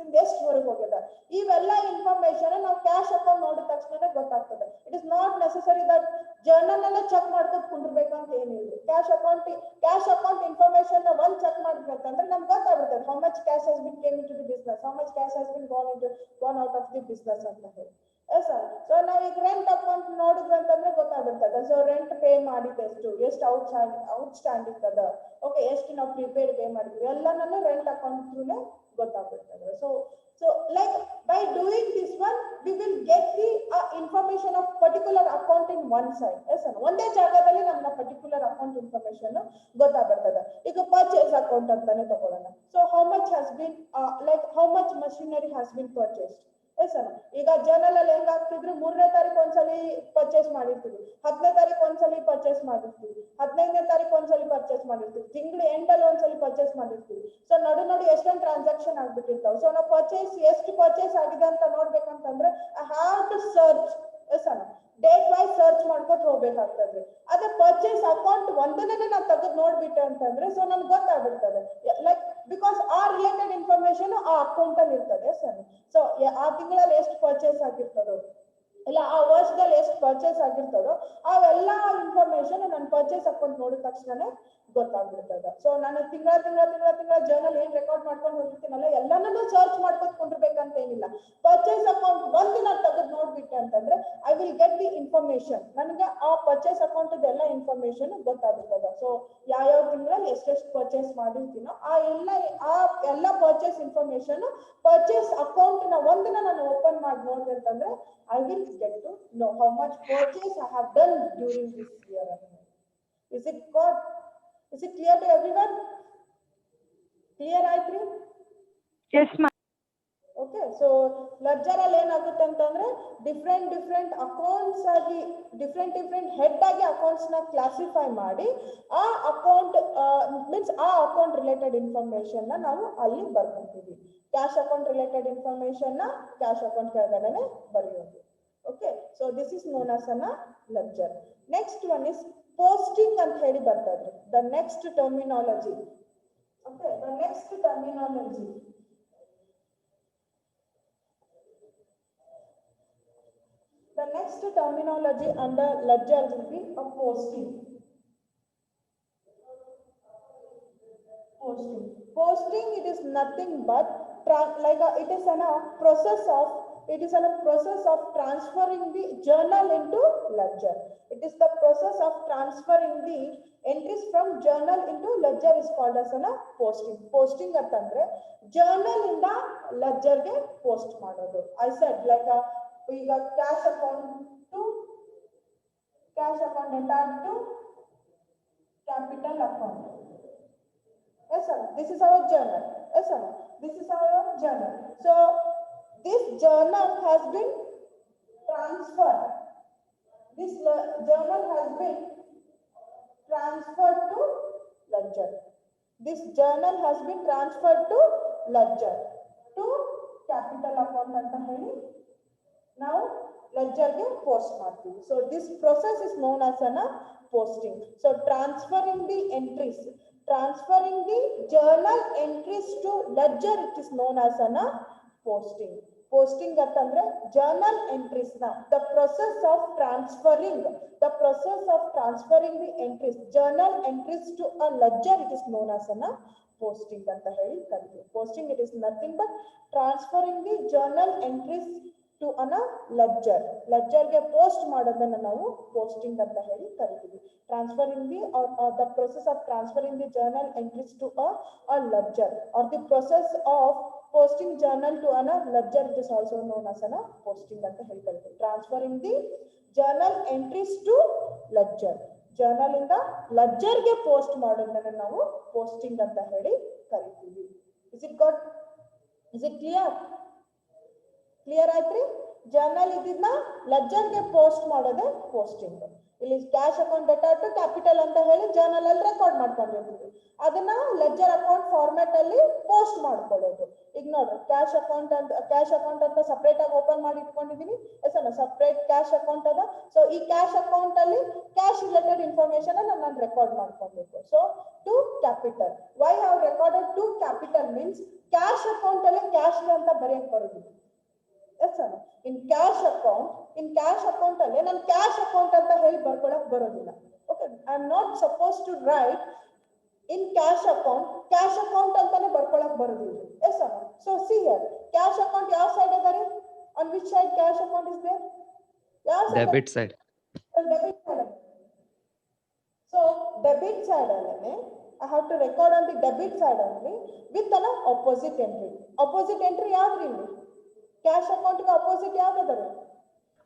S1: ಇಂದ ಎಷ್ಟು ಹೊರಗೆ ಹೋಗ್ಯದ, ಇವೆಲ್ಲ ಇನ್ಫಾರ್ಮೇಶನ್ ನಾವು ಕ್ಯಾಶ್ ಅಕೌಂಟ್ ನೋಡಿದ ತಕ್ಷಣ ಗೊತ್ತಾಗ್ತದೆ. It is not necessary that journal ಅನ್ನ ಚೆಕ್ ಮಾಡ್ಕೊತ ಕುಂಡ್ರಬೇಕಂತ ಏನಿಲ್ಲ. ಕ್ಯಾಶ್ ಅಕೌಂಟ್ ಇನ್ಫಾರ್ಮೇಶನ್ ಒಂದ್ ಚೆಕ್ ಮಾಡ್ಬೇಕಂತಂದ್ರೆ ನಮ್ಗೆ ಗೊತ್ತಾಗ್ಬಿಡ್ತದೆ how much cash has been came into the business, how much cash has been gone out of the business ಅಂತ ಹೇಳಿ. ಸೊ ನಾವೀಗ ರೆಂಟ್ ಅಕೌಂಟ್ ನೋಡಿದ್ವಿ ಅಂತಂದ್ರೆ ಗೊತ್ತಾಗ್ಬಿಡ್ತದೆ. ಸೊ ರೆಂಟ್ ಪೇ ಮಾಡಿದ ಎಷ್ಟು ಔಟ್ ಸ್ಟ್ಯಾಂಡಿಂಗ್ ಅದ, ಓಕೆ ಎಷ್ಟು ನಾವು ಪ್ರಿಪೇಡ್ ಪೇ ಮಾಡಿದ್ವಿ ಎಲ್ಲಾನು ರೆಂಟ್ ಅಕೌಂಟ್ ಥ್ರೂನೇ ಗೊತ್ತಾಗ್ಬಿಡ್ತದೆ. So like by doing this one we will get the information of particular account in one side. ಒಂದೇ ಜಾಗದಲ್ಲಿ ನಮ್ಮ ಪರ್ಟಿಕ್ಯುಲರ್ ಅಕೌಂಟ್ ಇನ್ಫಾರ್ಮೇಶನ್ ಗೊತ್ತಾಗ್ಬಿಡ್ತದೆ. ಈಗ ಪರ್ಚೇಸ್ ಅಕೌಂಟ್ ಅಂತಾನೆ ತಗೊಳ್ಳೋಣ. So how much has been how much machinery has been purchased. ಈಗ ಜರ್ನಲ್ ಅಲ್ಲಿ ಹೆಂಗಾಗ್ತಿದ್ರು 3ನೇ ತಾರೀಕು ಒಂದ್ಸಲಿ ಪರ್ಚೇಸ್ ಮಾಡಿರ್ತೀವಿ, 10ನೇ ತಾರೀಕು ಒಂದ್ಸಲಿ ಪರ್ಚೇಸ್ ಮಾಡಿರ್ತೀವಿ, 15ನೇ ತಾರೀಕು ಒಂದ್ಸಲಿ ಪರ್ಚೇಸ್ ಮಾಡಿರ್ತೀವಿ, ತಿಂಗಳು ಎಂಡಲ್ಲಿ ಒಂದ್ಸಲಿ ಪರ್ಚೇಸ್ ಮಾಡಿರ್ತೀವಿ. ಸೊ ನಡು ಎಷ್ಟೊಂದು ಟ್ರಾನ್ಸಾಕ್ಷನ್ ಆಗ್ಬಿಟ್ಟಿರ್ತಾವ. ಸೊ ನಾವು ಎಷ್ಟು ಪರ್ಚೇಸ್ ಆಗಿದೆ ಅಂತ ನೋಡ್ಬೇಕಂತಂದ್ರೆ I have to search date wise search ಮಾಡ್ಕೊತ ಹೋಗ್ಬೇಕಾಗ್ತದೆ. ಅದೇ ಪರ್ಚೇಸ್ ಅಕೌಂಟ್ ಒಂದನ್ನೇ ನಾವು ತೆಗೆದು ನೋಡ್ಬಿಟ್ಟೆ ಅಂತಂದ್ರೆ ಸೊ ನಮ್ಗೆ ಗೊತ್ತಾಗ್ಬಿಡ್ತದೆ ಲೈಕ್ ಬಿಕಾಸ್ ಆ ರಿಲೇಟೆಡ್ ಇನ್ಫಾರ್ಮೇಶನ್ ಆ ಅಕೌಂಟ್ ಅಲ್ಲಿ ಇರ್ತದೆ ಸರ್. ಸೊ ಆ ತಿಂಗಳಲ್ಲಿ ಎಷ್ಟು ಪರ್ಚೇಸ್ ಆಗಿರ್ತದೋ ಇಲ್ಲ ಆ ವರ್ಷದಲ್ಲಿ ಎಷ್ಟು ಪರ್ಚೇಸ್ ಆಗಿರ್ತದೋ ಅವೆಲ್ಲ ಇನ್ಫಾರ್ಮೇಶನ್ ನನ್ನ ಪರ್ಚೇಸ್ ಅಕೌಂಟ್ ನೋಡಿದ ತಕ್ಷಣ ಗೊತ್ತಾಗ್ಬಿಡ್ತದೆ. ಸೊ ನಾನು ತಿಂಗಳ ಜರ್ನಲ್ ಏನ್ ರೆಕಾರ್ಡ್ ಮಾಡ್ಕೊಂಡು ಹೋಗಿರ್ತೀನಲ್ಲ ಎಲ್ಲಾನು ಸರ್ಚ್ ಮಾಡ್ಕೊಂಡ್ಕೊಂಡಿರ್ಬೇಕಂತ ಏನಿಲ್ಲ. ಪರ್ಚೇಸ್ ಅಕೌಂಟ್ ಒಂದಿನ ತೆಗೆದು ನೋಡ್ಬಿಟ್ಟೆ ಅಂತಂದ್ರೆ I will get the information. ನನಗೆ ಆ ಪರ್ಚೇಸ್ ಅಕೌಂಟ್ ಎಲ್ಲ ಇನ್ಫಾರ್ಮೇಶನ್ ಗೊತ್ತಾಗ್ಬಿಡ್ತದೆ. ಸೊ ಯಾವ ತಿಂಗಳಲ್ಲಿ ಎಷ್ಟೆಷ್ಟು ಪರ್ಚೇಸ್ ಮಾಡಿರ್ತೀನೋ ಆ ಎಲ್ಲ ಪರ್ಚೇಸ್ ಇನ್ಫಾರ್ಮೇಶನ್ ಪರ್ಚೇಸ್ ಅಕೌಂಟ್ ನ ಒಂದಿನ ನಾನು ಓಪನ್ ಮಾಡಿ ನೋಡಿದೆ ಅಂತಂದ್ರೆ I will get to know how much purchase I have done during this year. Is it clear to everyone? Clear, Ayatri?
S4: Yes, ma'am.
S1: Okay, so ledger ಅಲ್ಲಿ ಏನಾಗುತ್ತೆ ಅಂತಂದ್ರೆ ಡಿಫ್ರೆಂಟ್ ಅಕೌಂಟ್ಸ್ ಆಗಿ ಡಿಫ್ರೆಂಟ್ ಹೆಡ್ ಆಗಿ ಅಕೌಂಟ್ಸ್ ನ ಕ್ಲಾಸಿಫೈ ಮಾಡಿ ಆ ಅಕೌಂಟ್ ಮೀನ್ಸ್ ಆ ಅಕೌಂಟ್ ರಿಲೇಟೆಡ್ ಇನ್ಫಾರ್ಮೇಶನ್ ನ ನಾವು ಅಲ್ಲಿ ಬರ್ಕೊಂತೀವಿ. ಕ್ಯಾಶ್ ಅಕೌಂಟ್ ರಿಲೇಟೆಡ್ ಇನ್ಫಾರ್ಮೇಶನ್ ನ ಕ್ಯಾಶ್ ಅಕೌಂಟ್ ಕೆಳಗಡೆನೆ ಬರೆಯೋದು. Okay, so this is known as a ledger. Next one is posting ಅಂತ ಹೇಳಿ ಬರ್ತದೆ. The next terminology. Okay, the next terminology. The next terminology under ledger will be a posting. Posting it is nothing but it is a process of transferring the journal into ledger. It is the process of transferring the entries from journal into ledger is called as a posting. Posting ಅಂತಂದ್ರೆ journal ಇಂದ ledger ಗೆ post ಮಾಡೋದು. I said ಈಗ cash account attached to capital account. Yes sir, this is our journal. Yes sir, this is our journal. So this journal has been transferred. This journal has been transferred to ledger. This journal has been transferred to ledger to capital account anta heli now ledger ge post ಮಾಡ್ತೀವಿ. So this process is known as posting. So transferring the journal entries to ledger, it is known as posting. Posting ಅಂತಂದ್ರೆ ಜರ್ನಲ್ ಎಂಟ್ರೀಸ್ ನ the process of transferring the entries journal entries to a ledger it is known as an posting ಅಂತ ಹೇಳಿ ಕರಿತೀವಿ. Posting it is nothing but transferring the journal entries to an ledger. ಲೆಡ್ಜರ್ಗೆ ಪೋಸ್ಟ್ ಮಾಡೋದನ್ನ ನಾವು ಪೋಸ್ಟಿಂಗ್ ಅಂತ ಹೇಳಿ ಕರಿತೀವಿ. Transferring the the process of transferring the journal entries to a ledger or the process of posting journal to a ledger it is also known as a posting ಅಂತ ಹೇಳಿ ಕರೀತೀವಿ. Transferring the journal entries to ledger journal ಇಂದ ಲೆಡ್ಜರ್ ಗೆ ಪೋಸ್ಟ್ ಮಾಡೋದನ್ನ ನಾವು ಪೋಸ್ಟಿಂಗ್ ಅಂತ ಹೇಳಿ ಕರಿತೀವಿ. ಇಸ್ ಇಟ್ ಕ್ಲಿಯರ್ ಆಯ್ತ್ರಿ? ಜರ್ನಲ್ ಇದನ್ನ ಲೆಡ್ಜರ್ ಗೆ ಪೋಸ್ಟ್ ಮಾಡೋದೇ ಪೋಸ್ಟಿಂಗ್. ಇಲ್ಲಿ cash account data to capital ಅಂತ ಹೇಳಿ ಜರ್ನಲ್ ಅಲ್ಲಿ ರೆಕಾರ್ಡ್ ಮಾಡ್ಕೊಂಡಿರ್ತೀವಿ. ಅದನ್ನ ಲೆಡ್ಜರ್ ಅಕೌಂಟ್ ಫಾರ್ಮ್ಯಾಟ್ ಅಲ್ಲಿ ಪೋಸ್ಟ್ ಮಾಡ್ಕೊಳ್ಳೋದು. ಈಗ ನೋಡ್ರಿ ಕ್ಯಾಶ್ ಅಕೌಂಟ್ ಅಂತ ಸಪರೇಟ್ ಆಗಿ ಓಪನ್ ಮಾಡಿ ಇಟ್ಕೊಂಡಿದೀನಿ. ಸಪರೇಟ್ ಕ್ಯಾಶ್ ಅಕೌಂಟ್ ಅದ. ಸೊ ಈ ಕ್ಯಾಶ್ ಅಕೌಂಟ್ ಅಲ್ಲಿ ಕ್ಯಾಶ್ ರಿಲೇಟೆಡ್ ಇನ್ಫಾರ್ಮೇಶನ್ ನಾನು ರೆಕಾರ್ಡ್ ಮಾಡ್ಕೊಬೇಕು. So to capital we have recorded to capital means cash account ಅಲ್ಲಿ ಕ್ಯಾಶ್ ಅಂತ ಬರೆಯಕ್ ಬರೋದಿಲ್ಲ. ಇನ್ ಕ್ಯಾಶ್ ಅಕೌಂಟ್ ಅಲ್ಲಿ ನಾನು ಕ್ಯಾಶ್ ಅಕೌಂಟ್ ಅಂತ ಹೇಳಿ ಬರ್ಕೊಳಕ್ ಬರೋದಿಲ್ಲ. Okay, I am not suppose to write in cash account ಅಂತಾನೆ ಬರ್ಕೊಳಕ್ ಬರೋದಿಲ್ಲ. ಎಸ್ ಅಮ್ಮ. So see here cash account ಯಾವ ಸೈಡ್ ಅದ ರೀ? On which side cash account is there? ಯಾವ side?
S2: Debit side.
S1: Debit side. So debit side ಅಲ್ಲೇ I have to record on the debit side only with an opposite entry. Opposite entry ಯಾವ್ದ್ರಿ ಇಲ್ಲಿ? ಕ್ಯಾಶ್ ಅಕೌಂಟ್ ಗೆ ಅಪೋಸಿಟ್ ಯಾವ್ದು?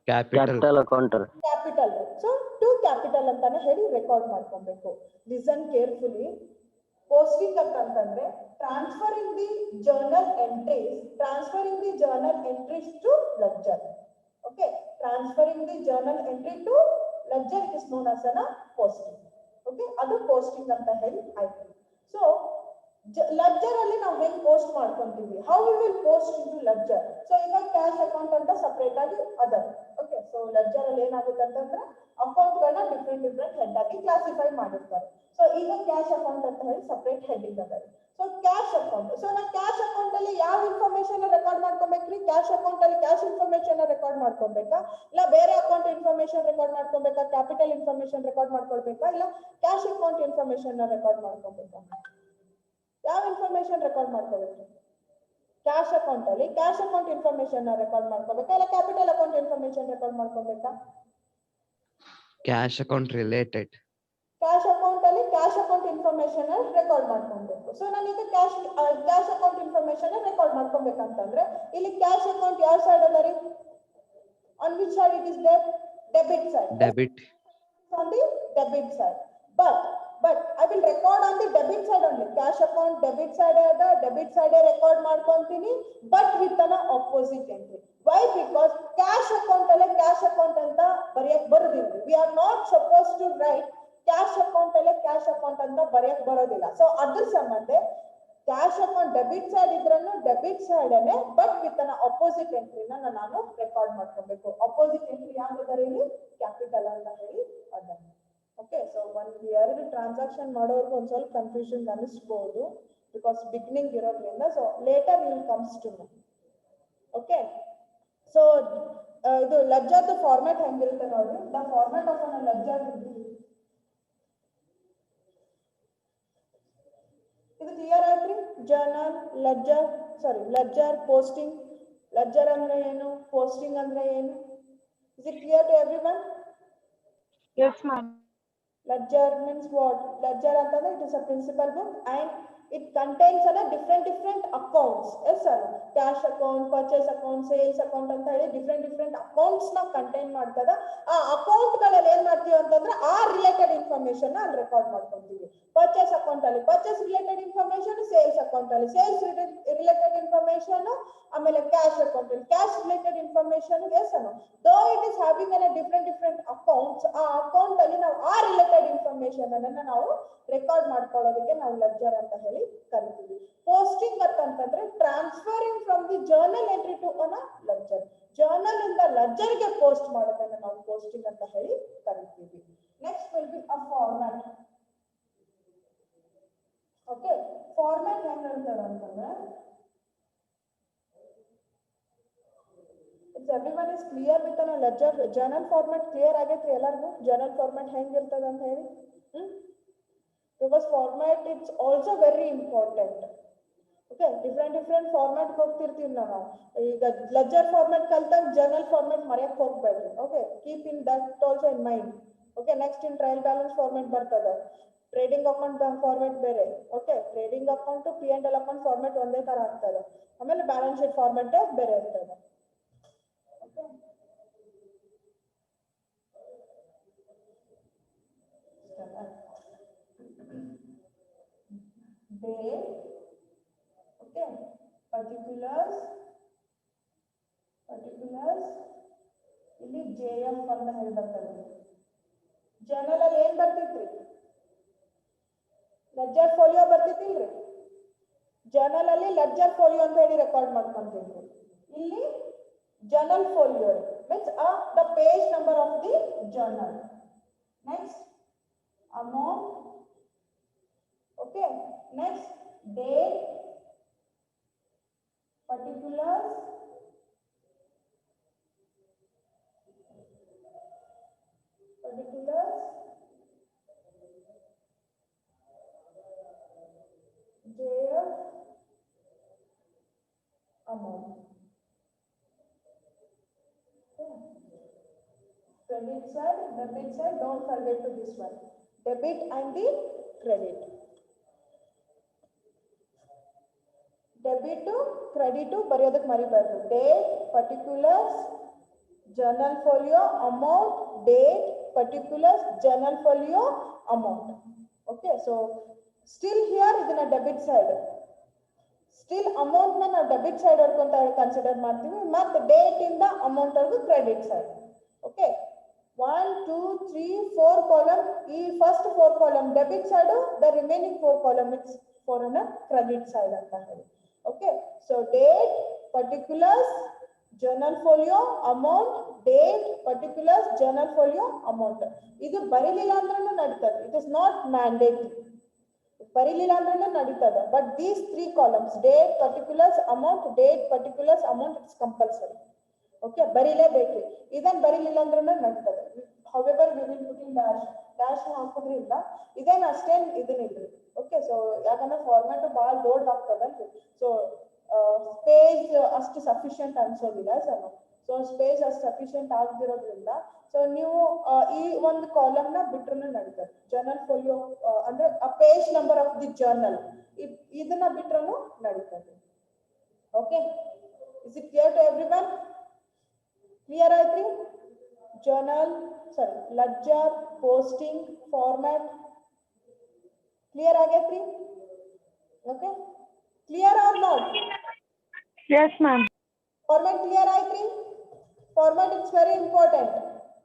S3: Capital account.
S1: Capital. So to capital ಅಂತಾನೆ ಹೇಳಿ ರೆಕಾರ್ಡ್ ಮಾಡ್ಕೊಬೇಕು. Listen carefully. ಪೋಸ್ಟಿಂಗ್ ಅಂತಂದ್ರೆ transferring the journal entries to ledger. Okay, transferring the journal entry to ledger it is known as an posting. Okay, ಅದು ಪೋಸ್ಟಿಂಗ್ ಅಂತ ಹೇಳಿ ಆಯ್ತು. ಸೊ ಲೆಡ್ಜರ್ ಅಲ್ಲಿ ನಾವು ಹೆಂಗ್ ಪೋಸ್ಟ್ ಮಾಡ್ಕೊಂತೀವಿ? How we will post into ledger? So ಈಗ ಕ್ಯಾಶ್ ಅಕೌಂಟ್ ಅಂತ ಸಪರೇಟ್ ಆಗಿ ಅದ. ಓಕೆ, ಸೊ ಲೆಡ್ಜರ್ ಅಲ್ಲಿ ಏನಾಗುತ್ತೆ ಅಂತಂದ್ರೆ ಅಕೌಂಟ್ ಗಳನ್ನ ಡಿಫ್ರೆಂಟ್ ಹೆಡ್ ಆಗಿ ಕ್ಲಾಸಿಫೈ ಮಾಡಿರ್ತಾರೆ. ಸೊ ಈಗ ಕ್ಯಾಶ್ ಅಕೌಂಟ್ ಅಂತ ಹೇಳಿ ಸಪರೇಟ್ ಹೆಡ್ಡಿಂಗ್ ಅದ. ಸೊ ಕ್ಯಾಶ್ ಅಕೌಂಟ್, ಸೊ ನಾವು ಕ್ಯಾಶ್ ಅಕೌಂಟ್ ಅಲ್ಲಿ ಯಾವ ಇನ್ಫಾರ್ಮೇಶನ್ ರೆಕಾರ್ಡ್ ಮಾಡ್ಕೊಬೇಕ್ರಿ? ಕ್ಯಾಶ್ ಅಕೌಂಟ್ ಅಲ್ಲಿ ಕ್ಯಾಶ್ ಇನ್ಫಾರ್ಮೇಶನ್ ರೆಕಾರ್ಡ್ ಮಾಡ್ಕೊಬೇಕಾ, ಇಲ್ಲ ಬೇರೆ ಅಕೌಂಟ್ ಇನ್ಫಾರ್ಮೇಶನ್ ರೆಕಾರ್ಡ್ ಮಾಡ್ಕೊಬೇಕಾ, ಕ್ಯಾಪಿಟಲ್ ಇನ್ಫಾರ್ಮೇಶನ್ ರೆಕಾರ್ಡ್ ಮಾಡ್ಕೊಳ್ಬೇಕಾ, ಇಲ್ಲ ಕ್ಯಾಶ್ ಅಕೌಂಟ್ ಇನ್ಫಾರ್ಮೇಶನ್ ರೆಕಾರ್ಡ್ ಮಾಡ್ಕೊಬೇಕಾ? ಯಾವ ಇನ್ಫಾರ್ಮೇಶನ್ ರೆಕಾರ್ಡ್ ಮಾಡ್ಕೋಬೇಕು? ಕ್ಯಾಶ್ ಅಕೌಂಟ್ ಅಲ್ಲಿ ಕ್ಯಾಶ್ ಅಕೌಂಟ್ ಇನ್ಫಾರ್ಮೇಶನ್ ರೆಕಾರ್ಡ್ ಮಾಡ್ಕೋಬೇಕಾ, ಇಲ್ಲ capital account information record ಮಾಡ್ಕೋಬೇಕಾ?
S2: Cash account related.
S1: Cash account ಅಲ್ಲಿ ಕ್ಯಾಶ್ ಅಕೌಂಟ್ ಇನ್ಫಾರ್ಮೇಶನ್ ರೆಕಾರ್ಡ್ ಮಾಡ್ಕೊಬೇಕು. ಸೊ ನಾನು ಈಗ ಕ್ಯಾಶ್ ಅಕೌಂಟ್ ಇನ್ಫಾರ್ಮೇಶನ್ ರೆಕಾರ್ಡ್ ಮಾಡ್ಕೊಬೇಕಂತಂದ್ರೆ ಇಲ್ಲಿ ಕ್ಯಾಶ್ ಅಕೌಂಟ್ ಯಾವ ಸೈಡ್ ಅದ ರೀ? On which side it is there? Debit side.
S2: Debit.
S1: On the debit side, but I will record on the debit side only. Cash account debit side ada, debit side record ಮಾಡ್ಕೊಂತೀನಿ, but with an opposite entry. Why? Because cash account alle cash account ಅಂತ ಬರೆಯಕ್ ಬರೋದಿಲ್ಲ. We are not supposed to write cash account alle cash account ಅಂತ ಬರೆಯಕ್ ಬರೋದಿಲ್ಲ. ಸೊ ಅದ್ರ ಸಂಬಂಧ ಕ್ಯಾಶ್ ಅಕೌಂಟ್ ಡೆಬಿಟ್ ಸೈಡ್ ಇದ್ರನ್ನು ಡೆಬಿಟ್ ಸೈಡ್ ಅಲ್ಲೇ ಬಟ್ ವಿತ್ ಅನ್ ಅಪೋಸಿಟ್ ಎಂಟ್ರಿನ ನಾನು ರೆಕಾರ್ಡ್ ಮಾಡ್ಕೋಬೇಕು. ಅಪೋಸಿಟ್ ಎಂಟ್ರಿ ಯಾವ್ದಾರ ಇಲ್ಲಿ? ಕ್ಯಾಪಿಟಲ್ ಅಂತ ಹೇಳಿ ಅದ. ಓಕೆ, ಸೊ ಎರಡು ಟ್ರಾನ್ಸಾಕ್ಷನ್ ಮಾಡೋರ್ಗು ಒಂದ್ ಸ್ವಲ್ಪ ಕನ್ಫ್ಯೂಷನ್ ಅನಿಸ್ಬಹುದು ಬಿಕಾಸ್ ಬಿಗಿನಿಂಗ್ ಇರೋದ್ರಿಂದ. So later will comes to know. Okay, so ಇದು ಲೆಡ್ಜರ್ ಫಾರ್ಮ್ಯಾಟ್ ಹೆಂಗಿರುತ್ತೆ ನೋಡ್ರಿ. The format of an ledger ಇದು ಕ್ಲಿಯರ್ ಆಯ್ತ್ರಿ? Journal, ledger, posting. ಲೆಡ್ಜರ್ ಅಂದ್ರೆ ಏನು, ಪೋಸ್ಟಿಂಗ್ ಅಂದ್ರೆ ಏನು? Is it clear to everyone?
S4: Yes, ma'am.
S1: Ledger means what? Ledger ಅಂತಂದ್ರೆ it is a principal book and it contains different accounts. Yes sir, cash account, purchase account, sales account ಅಂತ ಹೇಳಿ different accounts ನ ಕಂಟೈನ್ ಮಾಡ್ತದ. ಆ ಅಕೌಂಟ್ ಗಳಲ್ಲಿ ಏನ್ ಮಾಡ್ತೀವಿ ಅಂತಂದ್ರೆ ಆ ರಿಲೇಟೆಡ್ ಇನ್ಫಾರ್ಮೇಶನ್ ಅಲ್ಲಿ ರೆಕಾರ್ಡ್ ಮಾಡ್ಕೊಂತೀವಿ. ಪರ್ಚೇಸ್ ಅಕೌಂಟ್ ಅಲ್ಲಿ purchase related information, sales account ಅಲ್ಲಿ ಸೇಲ್ಸ್ ರಿಲೇಟೆಡ್ ಇನ್ಫಾರ್ಮೇಶನ್, ಆಮೇಲೆ ಕ್ಯಾಶ್ ಅಕೌಂಟ್ ಅಲ್ಲಿ ಕ್ಯಾಶ್ ರಿಲೇಟೆಡ್ ಇನ್ಫಾರ್ಮೇಶನ್. ಎಸ್ ಅನ್ನು though it is having different accounts, ಆ ಅಕೌಂಟ್ ಅಲ್ಲಿ ನಾವು ಆ ರಿಲೇಟೆಡ್ ಇನ್ಫಾರ್ಮೇಶನ್ ಅನ್ನ ನಾವು ರೆಕಾರ್ಡ್ ಮಾಡ್ಕೊಳ್ಳೋದಕ್ಕೆ ನಾವು ಲೆಡ್ಜರ್ ಅಂತ ಹೇಳಿ ಕರಿತೀವಿ. ಪೋಸ್ಟಿಂಗ್ ಅಂತಂದ್ರೆ transferring from the journal entry to an ledger. Journal ಇಂದ ಲೆಡ್ಜರ್ ಗೆ ಪೋಸ್ಟ್ ಮಾಡೋದನ್ನ ನಾವು ಪೋಸ್ಟಿಂಗ್ ಅಂತ ಹೇಳಿ ಕರಿತೀವಿ. Next will be a format. Okay, format ಹೆಂಗ್ ಹೇಳ್ತಾರೆ ಅಂತಂದ್ರೆ Since everyone is clear with a ledger journal format clear ಆಗೈತ್ರಿ ಎಲ್ಲರಿಗೂ journal format ಹೆಂಗ್ ಇರ್ತದ ಅಂತ ಹೇಳಿ because format it's also very important. Okay, different format ಹೋಗ್ತಿರ್ತೀವಿ ನಾವು ಈಗ ledger format ಕಲ್ತಾಗ journal format ಮರೆಯಕ್ಕೆ ಹೋಗ್ಬೇಡ್ರಿ. Okay, keep in that also in mind. Okay, next in trial balance format ಬರ್ತದ, trading account format ಬೇರೆ. Okay, trading account P&L account format ಒಂದೇ ತರ ಆಗ್ತದ, ಆಮೇಲೆ balance sheet format ಬೇರೆ ಇರ್ತದ. Okay, day, okay, particulars ಇಲ್ಲಿ JF ಅಂತ ಹೇಳಿ ಬರ್ತದೆ. ಜರ್ನಲ್ ಅಲ್ಲಿ ಏನ್ ಬರ್ತಿತ್ರಿ? ಲೆಡ್ಜರ್ ಫೋಲಿಯೋ ಬರ್ತಿತ್ತಿಲ್ರಿ? ಜರ್ನಲ್ ಅಲ್ಲಿ ಲೆಡ್ಜರ್ ಫೋಲಿಯೋ ಅಂತ ಹೇಳಿ ರೆಕಾರ್ಡ್ ಮಾಡ್ಕೊಂತಿದ್ವಿ. ಇಲ್ಲಿ journal folio means the page number of the journal. Next, amount. Okay, next date, particulars, JF, amount. Okay. Credit side, debit side, don't forget to this one. Debit and the credit. Debit to credit to ಬರೆಯೋದಕ್ಕೆ ಮರಿಬಾರ್ದು. Date, particulars, journal folio, amount, date, particulars, journal folio, amount. Okay, so still here ಇದನ್ನ ಡೆಬಿಟ್ ಸೈಡ್, ಸ್ಟಿಲ್ ಅಮೌಂಟ್ ನ ನಾವು ಡೆಬಿಟ್ ಸೈಡ್ ಅಂತ ಕನ್ಸಿಡರ್ ಮಾಡ್ತೀವಿ, ಮತ್ತೆ ಡೇಟ್ ಇಂದ ಅಮೌಂಟ್ ವರೆಗೂ ಕ್ರೆಡಿಟ್ ಸೈಡ್. ಓಕೆ, 1 2 3 4 ಕಾಲಮ್, ಈ first 4 column debit side, the remaining 4 column it's for an credit side ಅಂತ ಹೇಳಿ. Okay, so date, particulars, journal folio, amount, date, particulars, journal folio, amount. ಇದು ಬರೀಲಿಲ್ಲ ಅಂದ್ರೂ ನಡೀತದೆ, ಇಟ್ ಇಸ್ ನಾಟ್ ಮ್ಯಾಂಡೇಟರಿ. ಬರೀಲಿಲ್ಲ ಅಂದ್ರೂ ನಡೀತದೆ, but these 3 columns date, particulars, amount, date, particulars, amount it's compulsory. Okay, ಬರೀಲೇಬೇಕ್ರಿ. ಇದನ್ನ ಬರೀಲಿಲ್ಲ ಅಂದ್ರೂ ನಡೀತದೆ. however we will put in dash ಹಾಕೋದ್ರಿಂದ ಇದೇನು ಅಷ್ಟೇನು ಇದನ್ನಿಲ್ರಿ. ಓಕೆ, ಸೊ ಯಾಕಂದ್ರೆ ಫಾರ್ಮ್ಯಾಟ್ ಭಾಳ ದೊಡ್ಡದಾಗ್ತದಲ್ರಿ, ಸೊ ಸ್ಪೇಸ್ ಅಷ್ಟು ಸಫಿಶಿಯಂಟ್ ಅನ್ಸೋದಿಲ್ಲ ಸರ್. ಸೊ ಸ್ಪೇಸ್ ಅಷ್ಟು ಸಫಿಶಿಯಂಟ್ ಆಗದಿರೋದ್ರಿಂದ ಸೊ ನೀವು ಈ ಒಂದು ಕಾಲಮ್ ನ ಬಿಟ್ರೂ ನಡೀತದೆ. ಜರ್ನಲ್ ಫೋಲಿಯೋ ಅಂದ್ರೆ ಆ page number of the journal, ಇದನ್ನ ಬಿಟ್ರೂ ನಡೀತದೆ. Okay, is it clear to everyone? Clear ಆಯ್ತ್ರಿ? Journal sorry ledger, posting, format clear ಆಗೈತ್ರಿ? Okay, clear or not?
S4: Yes, ma'am.
S1: Format clear ಆಯ್ತ್ರಿ? Format is very important.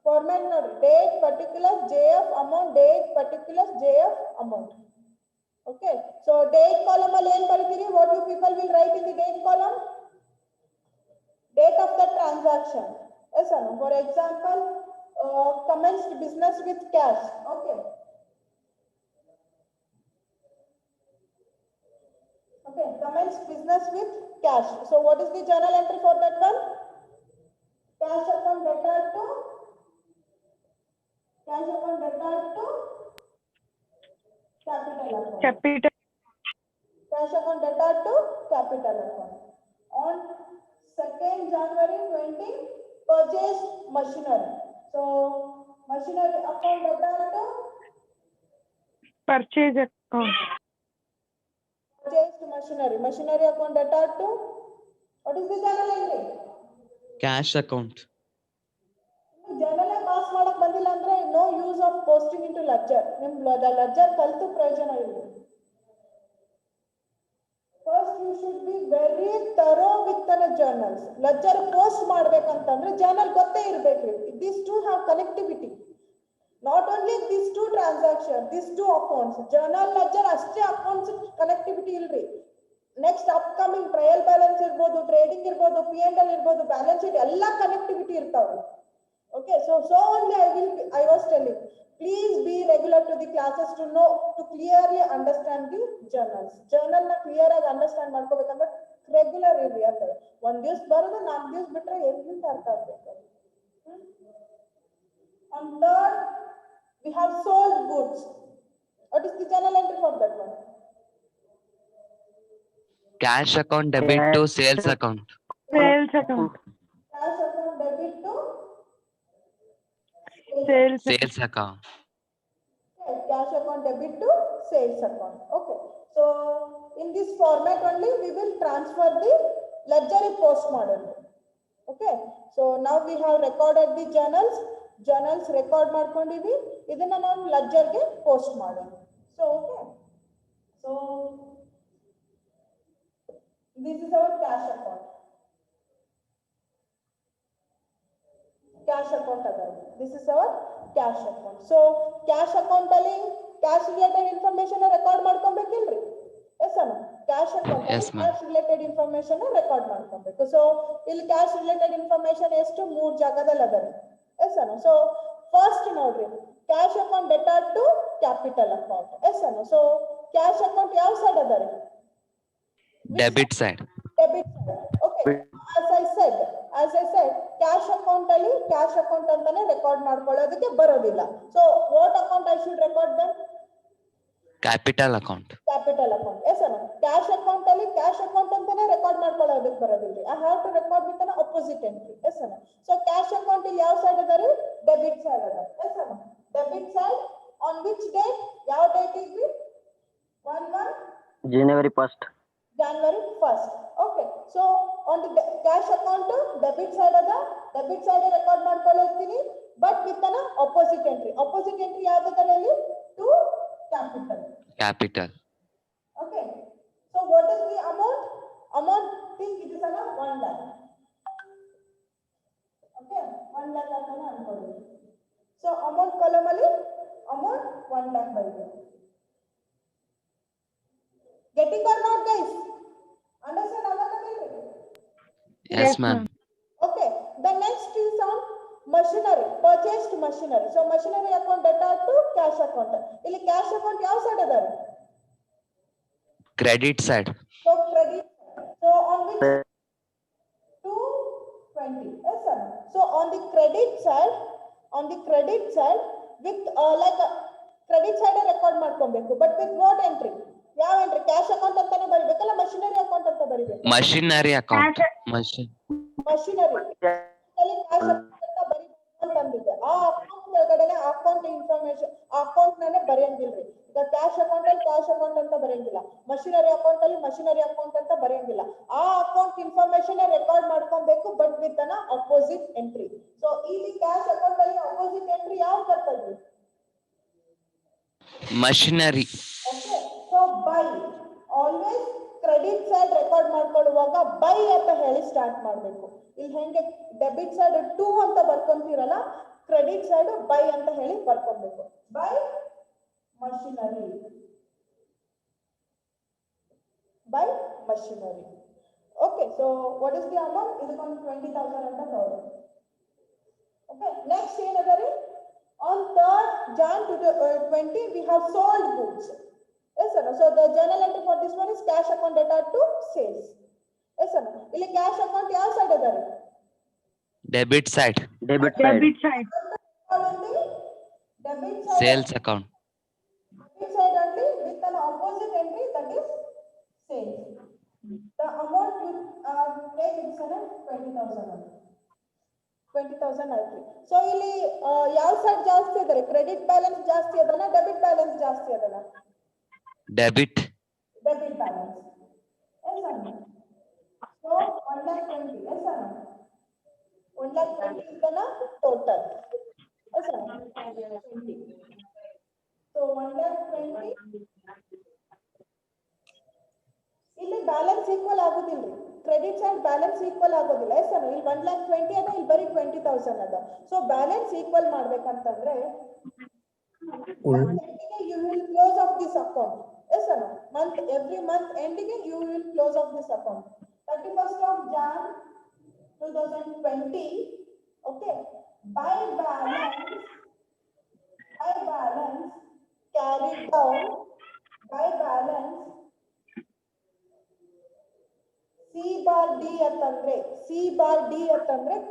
S1: Format ನೋಡಿ, date, particulars, JF, amount, date, particulars, JF, amount. Okay, so date column ಅಲ್ಲಿ ಏನು ಬರೀತೀರಿ? What you people will write in the date column? Date of the transaction. Yes or no? For example, commenced business with cash. Okay. Okay, commenced business with cash. So what is the journal entry for that one? Cash account debtor to capital account.
S4: Capital.
S1: Cash account debtor to capital account. On 2nd January 20, purchased machinery. So machinery account debtor to
S4: Purchase account.
S1: purchased machinery account debtor to what is the journal entry?
S2: Cash account.
S1: Journal pass ಮಾಡಕ್ ಬಂದಿಲ್ಲ ಅಂದ್ರೆ no use of posting into ledger. ನಿಮ್ ಲೆಡ್ಜರ್ ಕಲ್ತು ಪ್ರಯೋಜನ ಇಲ್ಲ. First you should be very thorough with an journals. Ledger post ಮಾಡ್ಬೇಕಂತಂದ್ರೆ ಜರ್ನಲ್ ಗೊತ್ತೇ ಇರ್ಬೇಕ್ರಿ. This to have connectivity. Not only this to transaction, this to accounts. Journal ledger ಅಷ್ಟೇ ಅಕೌಂಟ್ಸ್ ಕನೆಕ್ಟಿವಿಟಿ ಇಲ್ರಿ. ನೆಕ್ಸ್ಟ್ ಅಪ್ಕಮಿಂಗ್ ಟ್ರಯಲ್ ಬ್ಯಾಲೆನ್ಸ್ ಇರ್ಬೋದು, ಟ್ರೇಡಿಂಗ್ ಇರ್ಬೋದು, P&L ಇರ್ಬೋದು, ಬ್ಯಾಲೆನ್ಸ್ ಶೀಟ್ ಎಲ್ಲ ಕನೆಕ್ಟಿವಿಟಿ ಇರ್ತಾವ್ರಿ. Okay, so only I was telling, please be regular to the classes to know, to clearly understand the journals. Journal na clear ಆಗಿ ಅಂಡರ್ಸ್ಟ್ಯಾಂಡ್ ಮಾಡ್ಕೋಬೇಕಂದ್ರೆ ರೆಗ್ಯುಲರ್ ಇರ್ರಿ ಅಂತ. ಒಂದ್ ದಿವ್ಸ ಬರೋದು 4 ದಿವ್ಸ ಬಿಟ್ರೆ ಎಲ್ಲಿಂದ ಅರ್ಥ ಆಗ್ಬೇಕು. On third, we have sold goods. What is the journal entry for that one?
S2: Cash account debit to sales account.
S4: Sales account.
S1: Cash account debit to
S4: Sales.
S2: Sales account.
S1: okay, cash account debit to sales account. Okay. So in this format only we will transfer the ledger post model. Okay. So now we have recorded the journals record ಮಾಡ್ಕೊಂಡಿವಿ. ಇದನ್ನ ನಾವು ledger ಗೆ post ಮಾಡೋಣ. So okay. So this is our cash account. Cash account again. This is our cash account. So cash account ಅಲ್ಲಿ cash related information record ಮಾಡ್ಕೊಬೇಕಿಲ್ರಿ? Yes or no? Cash account
S2: Yes, ma'am.
S1: cash related information record ಮಾಡ್ಕೊಬೇಕು. So ಇಲ್ಲಿ cash related information ಎಷ್ಟು 3 ಜಾಗದಲ್ಲಿ ಅದ. Yes or no? So first ನೋಡ್ರಿ cash account debtor to capital account. Yes or no? So cash account ಯಾವ ಸೈಡ್ ಅದ ರೀ?
S2: Debit side.
S1: Debit side. Okay. As I said, cash account ಅಲ್ಲಿ cash account ಅಂತಾನೆ ರೆಕಾರ್ಡ್ ಮಾಡ್ಕೊಳ್ಳೋದಕ್ಕೆ ಬರೋದಿಲ್ಲ. So what account I should record then?
S2: Capital account.
S1: Capital account. Yes or no? Cash account ಅಲ್ಲಿ cash account ಅಂತಾನೆ ರೆಕಾರ್ಡ್ ಮಾಡ್ಕೊಳ್ಳೋದಕ್ಕೆ ಬರೋದಿಲ್ಲ. I have to record with an opposite entry. Yes or no? So cash account ಇಲ್ಲಿ ಯಾವ ಸೈಡ್ ಅದ ರೀ? Debit side ಅದ. Yes or no? Debit side on which date? ಯಾವ date is it? 1/1
S3: January 1st.
S1: January 1st. Okay. So on the cash account debit side ada debit side record ಮಾಡ್ಕೊಳ್ಳುತ್ತೀನಿ but with an opposite entry. Opposite entry ಯಾವ್ದರಲ್ಲಿ to capital.
S2: Capital.
S1: Okay. So what is the amount? Amount think it is 1 lakh. Okay. 1 lakh ಅಂತಾನೆ ಅನ್ಕೊಳ್ಳಿ. So amount column ಅಲ್ಲಿ amount 1 lakh ಬರೀಬೇಕು. Getting or not guys? Understand agakadilri?
S2: Yes, ma'am.
S1: Okay. The next is on machinery, purchased machinery. So machinery account debtor to cash account. ಇಲ್ಲಿ cash account ಯಾವ side ಅದ?
S2: Credit side.
S1: So credit. So on which 220. Yes sir. So on the credit side with like credit side record ಮಾಡ್ಕೊಬೇಕು but with what entry? ಯಾವ entry? Cash account ಅಂತಾನೆ ಬರಿಬೇಕಲ್ಲ machinery account ಅಂತ ಬರಿಬೇಕು?
S2: Machinery account.
S1: Machinery. ಅಲ್ಲಿ cash account ಅಂತ ಬರಿಬೇಕು ಅಂತಂದಿದ್ದೆ. ಆ ಅಕೌಂಟ್ ಒಳಗಡೆ ಅಕೌಂಟ್ ಇನ್ಫಾರ್ಮೇಶನ್ ಅಕೌಂಟ್ ನಾನೇ ಬರೆಯಂಗಿಲ್ರಿ. ಈಗ cash account ಅಲ್ಲಿ cash account ಅಂತ ಬರೆಯಂಗಿಲ್ಲ. machinery account ಅಲ್ಲಿ machinery account ಅಂತ ಬರೆಯಂಗಿಲ್ಲ. ಆ ಅಕೌಂಟ್ ಇನ್ಫಾರ್ಮೇಶನ್ ರೆಕಾರ್ಡ್ ಮಾಡ್ಕೊಬೇಕು but with an opposite entry. So ಇಲ್ಲಿ cash account ಅಲ್ಲಿ opposite entry ಯಾವ್ದು ಬರ್ತದ್ರಿ?
S2: Machinery.
S1: Okay. So buy. Always credit side record ಮಾಡ್ಕೊಳ್ಳುವಾಗ buy ಅಂತ ಹೇಳಿ ಸ್ಟಾರ್ಟ್ ಮಾಡಬೇಕು. ಇಲ್ಲಿ ಹೆಂಗೆ ಡೆಬಿಟ್ ಸೈಡ್ 2 ಅಂತ ಬರ್ಕೊಂತೀರಲ್ಲ ಕ್ರೆಡಿಟ್ ಸೈಡ್ buy ಅಂತ ಹೇಳಿ ಬರ್ಕೊಬೇಕು. Buy machinery. Buy machinery. Okay. So what is the amount? ಇದಕ್ಕೊಂದು 20,000 ಅಂತ ತಗೊಳ್ಳಿ. Okay. Next ಏನದರಿ? On 3rd Jan 2020 we have sold goods. Yes sir. So the journal entry for this one is cash account debtor to sales. Yes sir. ಇಲ್ಲಿ cash account ಯಾವ side ಅದ ರೀ?
S2: Debit side.
S3: Debit side.
S4: Debit side.
S1: Debit side.
S2: Sales account.
S1: Debit side only with an opposite entry that is sales. The amount you take is 20,000. 20,000 ಆಯ್ತು. ಸೊ ಇಲ್ಲಿ ಯಾವ ಸೈಡ್ ಜಾಸ್ತಿ ಅದ? ಕ್ರೆಡಿಟ್ ಬ್ಯಾಲೆನ್ಸ್ ಜಾಸ್ತಿ ಅದನ ಡೆಬಿಟ್ ಬ್ಯಾಲೆನ್ಸ್ ಜಾಸ್ತಿ ಅದನ?
S2: Debit.
S1: Debit balance. Yes or no? So 1,20,000. Yes or no? 1,20,000 is the total. Yes or no? 20. So 1,20,000. ಇಲ್ಲಿ ಬ್ಯಾಲೆನ್ಸ್ ಈಕ್ವಲ್ ಆಗೋದಿಲ್ರಿ. ಕ್ರೆಡಿಟ್ ಸೈಡ್ ಬ್ಯಾಲೆನ್ಸ್ ಈಕ್ವಲ್ ಆಗೋದಿಲ್ಲ. ಎಸ್ ಅಲ್ಲ ಇಲ್ಲಿ 1,20,000 ಅದ, ಇಲ್ಲಿ ಬರೀ 20,000 ಅದ. ಸೊ ಬ್ಯಾಲೆನ್ಸ್ ಈಕ್ವಲ್ ಮಾಡ್ಬೇಕಂತಂದ್ರೆ you will close off this account. Yes or no? Every month ending you will close off this account. 31st of Jan 2020. Okay. By balance carried down. By balance C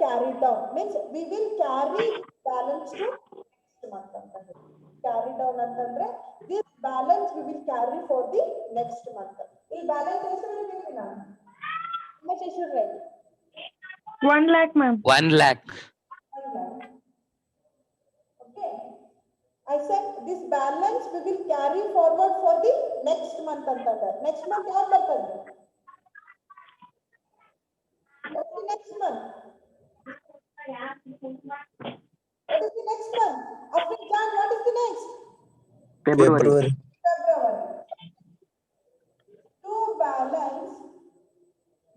S1: carry down means we will carry balance to next month ಅಂತ ಹೇಳಿ. Carry down ಅಂತಂದ್ರೆ this balance we will carry for the next month. ಈ balance ಎಷ್ಟು ಬರೀಬೇಕು ನಾನು? How much I should write?
S4: 1 lakh, ma'am.
S3: 1 lakh.
S1: 1 lakh. Okay. I said this balance we will carry forward for the next month ಅಂತಂದ್ರೆ next month ಯಾವಾಗ ಬರ್ತದೆ? What's the next month? What is the next month? After Jan, what is the next?
S3: February.
S1: February. To balance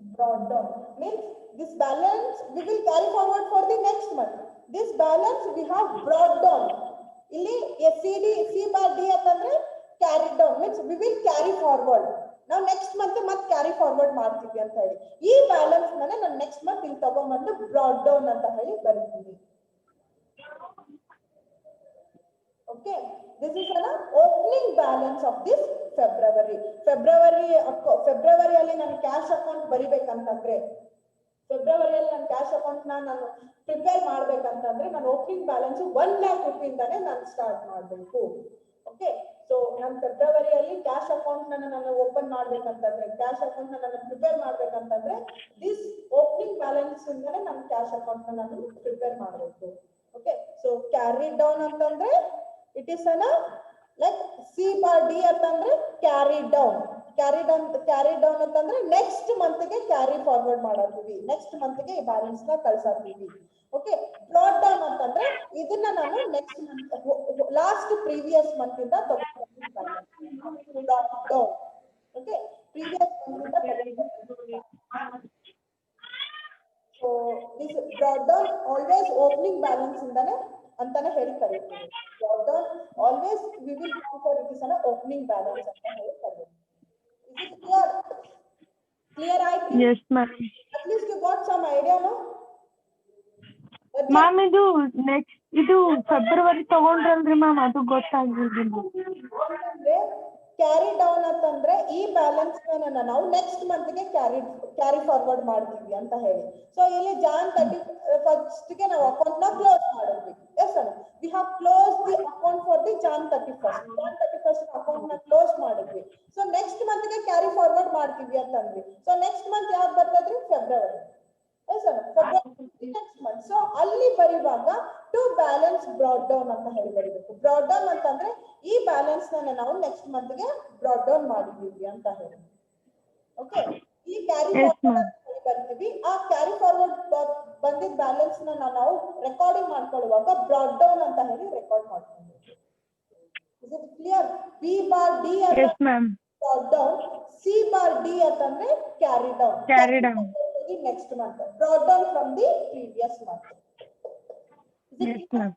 S1: brought down means this balance we will carry forward for the next month. This balance we have brought down. Illi C bar D ಅಂತಂದ್ರೆ carry down means we will carry forward. ನಾವು ನೆಕ್ಸ್ಟ್ ಮಂತ್ ಮತ್ತೆ ಕ್ಯಾರಿ ಫಾರ್ವರ್ಡ್ ಮಾಡ್ತೀವಿ ಅಂತ ಹೇಳಿ ಈ ಬ್ಯಾಲೆನ್ಸ್ ನಾನು ನೆಕ್ಸ್ಟ್ ಮಂತ್ ಇಲ್ಲಿ ತಗೊಂಡ್ಬಂದು ಬ್ರಾಡ್ ಡೌನ್ ಅಂತ ಹೇಳಿ ಬರೀತೀನಿ. Okay this is an opening balance of this ಫೆಬ್ರವರಿಯಲ್ಲಿ ನಾನು ಕ್ಯಾಶ್ ಅಕೌಂಟ್ ಬರಿಬೇಕಂತಂದ್ರೆ ಫೆಬ್ರವರಿಯಲ್ಲಿ ನಾನು ಕ್ಯಾಶ್ ಅಕೌಂಟ್ ನಾನು ಪ್ರಿಪೇರ್ ಮಾಡ್ಬೇಕಂತಂದ್ರೆ ನಾನು ಓಪನಿಂಗ್ ಬ್ಯಾಲೆನ್ಸ್ 1 lakh ರೂಪಾಯಿಂದಾನೇ ನಾನು ಸ್ಟಾರ್ಟ್ ಮಾಡಬೇಕು. ಓಕೆ ಸೊ ನಾನು ಫೆಬ್ರವರಿಯಲ್ಲಿ ಕ್ಯಾಶ್ ಅಕೌಂಟ್ ನಾನು ಓಪನ್ ಮಾಡ್ಬೇಕಂತಂದ್ರೆ ಕ್ಯಾಶ್ ಅಕೌಂಟ್ ನಾನು ಪ್ರಿಪೇರ್ ಮಾಡ್ಬೇಕಂತಂದ್ರೆ ದಿಸ್ ಓಪನಿಂಗ್ ಬ್ಯಾಲೆನ್ಸ್ ಇಂದಾನೆ ನಾನು ಕ್ಯಾಶ್ ಅಕೌಂಟ್ ನಾನು ಪ್ರಿಪೇರ್ ಮಾಡಬೇಕು. ಓಕೆ ಸೊ ಕ್ಯಾರಿ ಡೌನ್ ಅಂತಂದ್ರೆ it is an like C bar D ಅಂತಂದ್ರೆ ಕ್ಯಾರಿ ಡೌನ್ ಅಂತಂದ್ರೆ ನೆಕ್ಸ್ಟ್ ಮಂತ್ ಗೆ ಕ್ಯಾರಿ ಫಾರ್ವರ್ಡ್ ಮಾಡತ್ತೀವಿ ನೆಕ್ಸ್ಟ್ ಮಂತ್ ಗೆ ಈ ಬ್ಯಾಲೆನ್ಸ್ ನ ಕಳ್ಸಾತೀವಿ. ಓಕೆ ಬ್ರಾಡ್ ಡೌನ್ ಅಂತಂದ್ರೆ ಇದನ್ನ ನಾನು next month last previous month ಇಂದ ತಗೊಂಡಿದ್ದೀನಿ. ಓಕೆ ಪ್ರೀವಿಯಸ್ ಮಂತ್ ಇಂದ so this brought down always opening balance ಇಂದಾನೆ ಅಂತಾನೆ ಹೇಳಿ ಕರೀತೀವಿ. Brought down always we will for it is an opening balance ಅಂತ ಹೇಳಿ ಕರೀತೀವಿ. Is it clear? Clear ಆಯ್ತು?
S4: Yes, ma'am.
S1: At least you got some idea, no?
S4: Ma'am ಇದು ಫೆಬ್ರವರಿ ತಗೊಂಡ್ರಲ್ರಿ ಮ್ಯಾಮ್ ಅದು ಗೊತ್ತಾಗಿರ್ಲಿಲ್ಲ.
S1: ಅಂದ್ರೆ ಕ್ಯಾರಿ ಡೌನ್ ಅಂತಂದ್ರೆ ಈ ಬ್ಯಾಲೆನ್ಸ್ ನಾವು ನೆಕ್ಸ್ಟ್ ಮಂತ್ ಗೆ ಕ್ಯಾರಿ ಫಾರ್ವರ್ಡ್ ಮಾಡ್ತೀವಿ ಅಂತ ಹೇಳಿ. ಸೊ ಇಲ್ಲಿ ಜಾನ್ 31st ಗೆ ನಾವು ಅಕೌಂಟ್ ನ ಕ್ಲೋಸ್ ಮಾಡಿದ್ವಿ. ಎಸ್ ಅಣ್ಣ we have close the account for the Jan 31st account ನ ಕ್ಲೋಸ್ ಮಾಡಿದ್ವಿ. ಸೊ ನೆಕ್ಸ್ಟ್ ಮಂತ್ ಗೆ ಕ್ಯಾರಿ ಫಾರ್ವರ್ಡ್ ಮಾಡ್ತೀವಿ ಅಂತಂದ್ವಿ. ಸೊ ನೆಕ್ಸ್ಟ್ ಮಂತ್ ಯಾವ್ದು ಬರ್ತದ್ರಿ? ಫೆಬ್ರವರಿ. ಎಸ್ ಅಣ್ಣ ಫೆಬ್ರವರಿ ನೆಕ್ಸ್ಟ್ ಮಂತ್. ಸೊ ಅಲ್ಲಿ ಬರುವಾಗ ಟು ಬ್ಯಾಲೆನ್ಸ್ ಬ್ರಾಡ್ ಡೌನ್ ಅಂತ ಹೇಳಿ ಬರೀಬೇಕು. ಬ್ರಾಡ್ ಡೌನ್ ಅಂತಂದ್ರೆ ಈ ಬ್ಯಾಲೆನ್ಸ್ ನಾವು ನೆಕ್ಸ್ಟ್ ಮಂತ್ ಗೆ ಬ್ರಾಡ್ ಡೌನ್ ಮಾಡಿದೀವಿ ಅಂತ ಹೇಳಿ. ಓಕೆ ಈ ಕ್ಯಾರಿ ಫಾರ್ವರ್ಡ್ ಬರ್ತೀವಿ. ಆ ಕ್ಯಾರಿ ಫಾರ್ವರ್ಡ್ ಬಂದಿದ್ದ ಬ್ಯಾಲೆನ್ಸ್ ನಾವು ರೆಕಾರ್ಡಿಂಗ್ ಮಾಡ್ಕೊಳ್ಳುವಾಗ ಬ್ರಾಡ್ ಡೌನ್ ಅಂತ ಹೇಳಿ ರೆಕಾರ್ಡ್ ಮಾಡ್ಕೊಂಡ್ವಿ. Is it clear? B bar D brought down, C bar D ಅಂತಂದ್ರೆ carry down next month, brought down from the previous month.
S4: Yes, ma'am.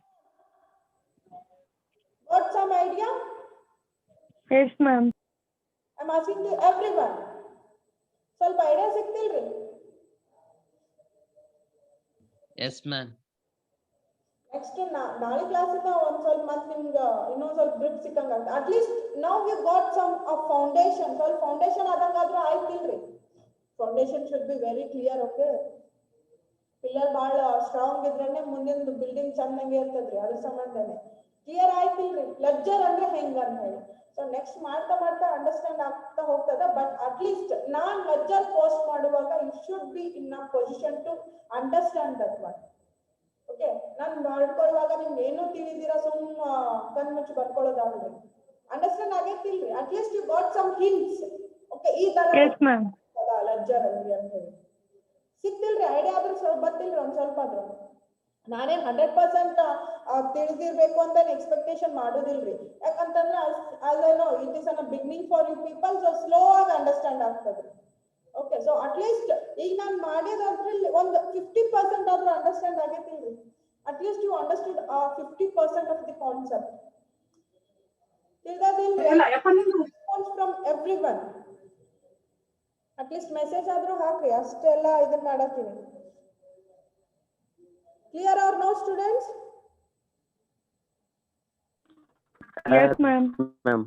S1: Got some idea?
S4: Yes, ma'am.
S1: I'm asking to everyone. ಸ್ವಲ್ಪ ಐಡಿಯಾ ಸಿಗ್ತಿಲ್ರಿ?
S2: Yes, ma'am.
S1: ನೆಕ್ಸ್ಟ್ ನಾಳೆ ಕ್ಲಾಸಿಂದ ಒಂದ್ ಸ್ವಲ್ಪ ಮತ್ತೆ ನಿಮ್ಗೆ ಇನ್ನೊಂದ್ ಸ್ವಲ್ಪ ಗ್ರಿಪ್ ಸಿಕ್ಕಂಗ at least now we got some foundation. ಸ್ವಲ್ಪ ಫೌಂಡೇಶನ್ ಆದಂಗಾದ್ರೂ ಆಯ್ತಿಲ್ರಿ? Foundation should be very clear. Okay pillar ಬಹಳ ಸ್ಟ್ರಾಂಗ್ ಇದ್ರೇನೆ ಮುಂದಿನ ಬಿಲ್ಡಿಂಗ್ ಚಂದಂಗೆ ಇರ್ತದ್ರಿ. ಅದ್ರ ಸಂಬಂಧನೇ ಕ್ಲಿಯರ್ ಆಯ್ತಿಲ್ರಿ? ಲೆಡ್ಜರ್ ಅಂದ್ರೆ ಹೆಂಗ ಅಂತ ಹೇಳಿ. ಸೊ ನೆಕ್ಸ್ಟ್ ಮಾಡ್ತಾ ಅಂಡರ್ಸ್ಟ್ಯಾಂಡ್ ಆಗ್ತಾ ಹೋಗ್ತದ. ಬಟ್ ಅಟ್ ಲೀಸ್ಟ್ ನಾನ್ ಲೆಡ್ಜರ್ ಪೋಸ್ಟ್ ಮಾಡುವಾಗ you should be in a position to understand that one. Okay ನಾನ್ ಮಾಡ್ಕೊಳ್ಳುವಾಗ ನಿಮ್ಗೆ ಏನು ತಿಳಿದಿರಾ ಸುಮ್ಮ ಕಣ್ಮುಚ್ಚಿ ಬರ್ಕೊಳ್ಳೋದಾಗ್ಲಿ ಅಂಡರ್ಸ್ಟ್ಯಾಂಡ್ ಆಗೈತಿಲ್ರಿ? At least you got some hints. Okay ಈ ತರ ಲೆಡ್ಜರ್ ಅಲ್ಲಿ ಅಂತ ಹೇಳಿ ಸಿಕ್ತಿಲ್ರಿ? ಐಡಿಯಾ ಆದ್ರೂ ಸ್ವಲ್ಪ ಗೊತ್ತಿಲ್ರಿ ಒಂದ್ ಸ್ವಲ್ಪ ಆದ್ರೂ. ನಾನೇನ್ 100% ತಿಳಿದಿರ್ಬೇಕು ಅಂತ ಎಕ್ಸ್ಪೆಕ್ಟೇಷನ್ ಮಾಡೋದಿಲ್ರಿ. ಯಾಕಂತಂದ್ರೆ as I know it is a beginning for you people, so slow ಆಗಿ ಅಂಡರ್ಸ್ಟ್ಯಾಂಡ್ ಆಗ್ತದ್ರಿ. ಓಕೆ ಸೊ ಅಟ್ ಲೀಸ್ಟ್ ಈಗ ನಾನು ಮಾಡಿದ್ರಲ್ಲಿ ಒಂದು 50% ಆದ್ರೂ ಅಂಡರ್ಸ್ಟ್ಯಾಂಡ್ ಆಗೈತಿಲ್ರಿ? At least you understood 50% of the concept. ತಿಳಿದಿಲ್ರಿ? Response from everyone. At least message ಆದ್ರೂ ಹಾಕ್ರಿ. ಅಷ್ಟೆಲ್ಲ ಇದನ್ನ ಮಾಡತ್ತೀನಿ. Clear or no students?
S4: Yes, ma'am.
S3: Ma'am.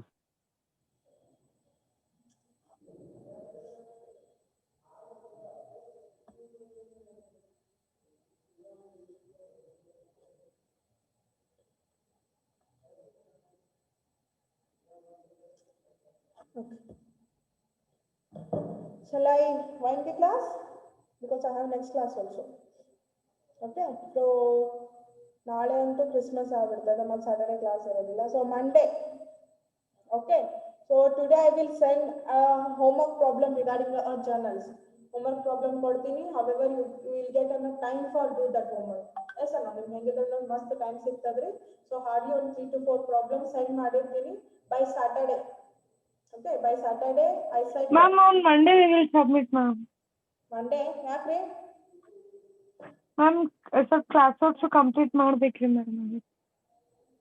S1: Okay. Shall I wind the class? Because I have next class also. Okay. So ನಾಳೆ ಅಂತೂ ಕ್ರಿಸ್ಮಸ್ ಆಗ್ಬಿಡ್ತದೆ ಮತ್ತೆ ಸಾಟರ್ಡೆ ಕ್ಲಾಸ್ ಇರೋದಿಲ್ಲ so Monday okay so today I will send a homework problem regarding the journals homework problem ಕೊಡ್ತೀನಿ however you will get enough time for do that homework yes ಅಣ್ಣ ನಿಮ್ಗೆ ಹೆಂಗಿದ್ರು ಮಸ್ತ್ ಟೈಮ್ ಸಿಗ್ತದ್ರಿ ಸೊ ಹಾರ್ಡ್ಲಿ ಒಂದು 3 to 4 ಪ್ರಾಬ್ಲಮ್ ಸೆಂಡ್ ಮಾಡಿರ್ತೀನಿ by Saturday okay by Saturday I send
S4: Ma'am, on Monday we will submit, ma'am.
S1: Monday ಯಾಕ್ರಿ
S4: Ma'am, ಸ್ವಲ್ಪ class works complete ಮಾಡ್ಬೇಕ್ರಿ madam.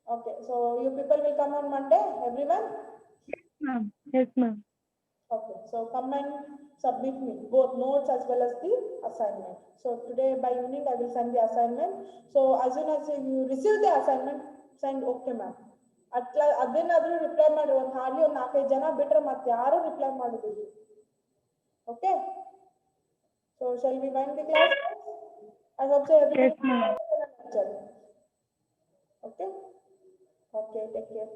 S1: okay so you people will come on Monday everyone
S4: Ma'am, yes ma'am.
S1: okay so come and submit me both notes as well as the assignment so today by evening I will send the assignment so as soon as you receive the assignment send okay ma'am atla ಅದೇನಾದ್ರೂ ರಿಪ್ಲೈ ಮಾಡಿ ಒಂದು ಹಾರ್ಡ್ಲಿ ಒಂದು 4-5 ಜನ ಬಿಟ್ರೆ ಮತ್ತೆ ಯಾರು ರಿಪ್ಲೈ ಮಾಡೋದಿಲ್ಲ okay so shall we wind the class I hope so everyone
S4: Yes, ma'am.
S1: okay okay take care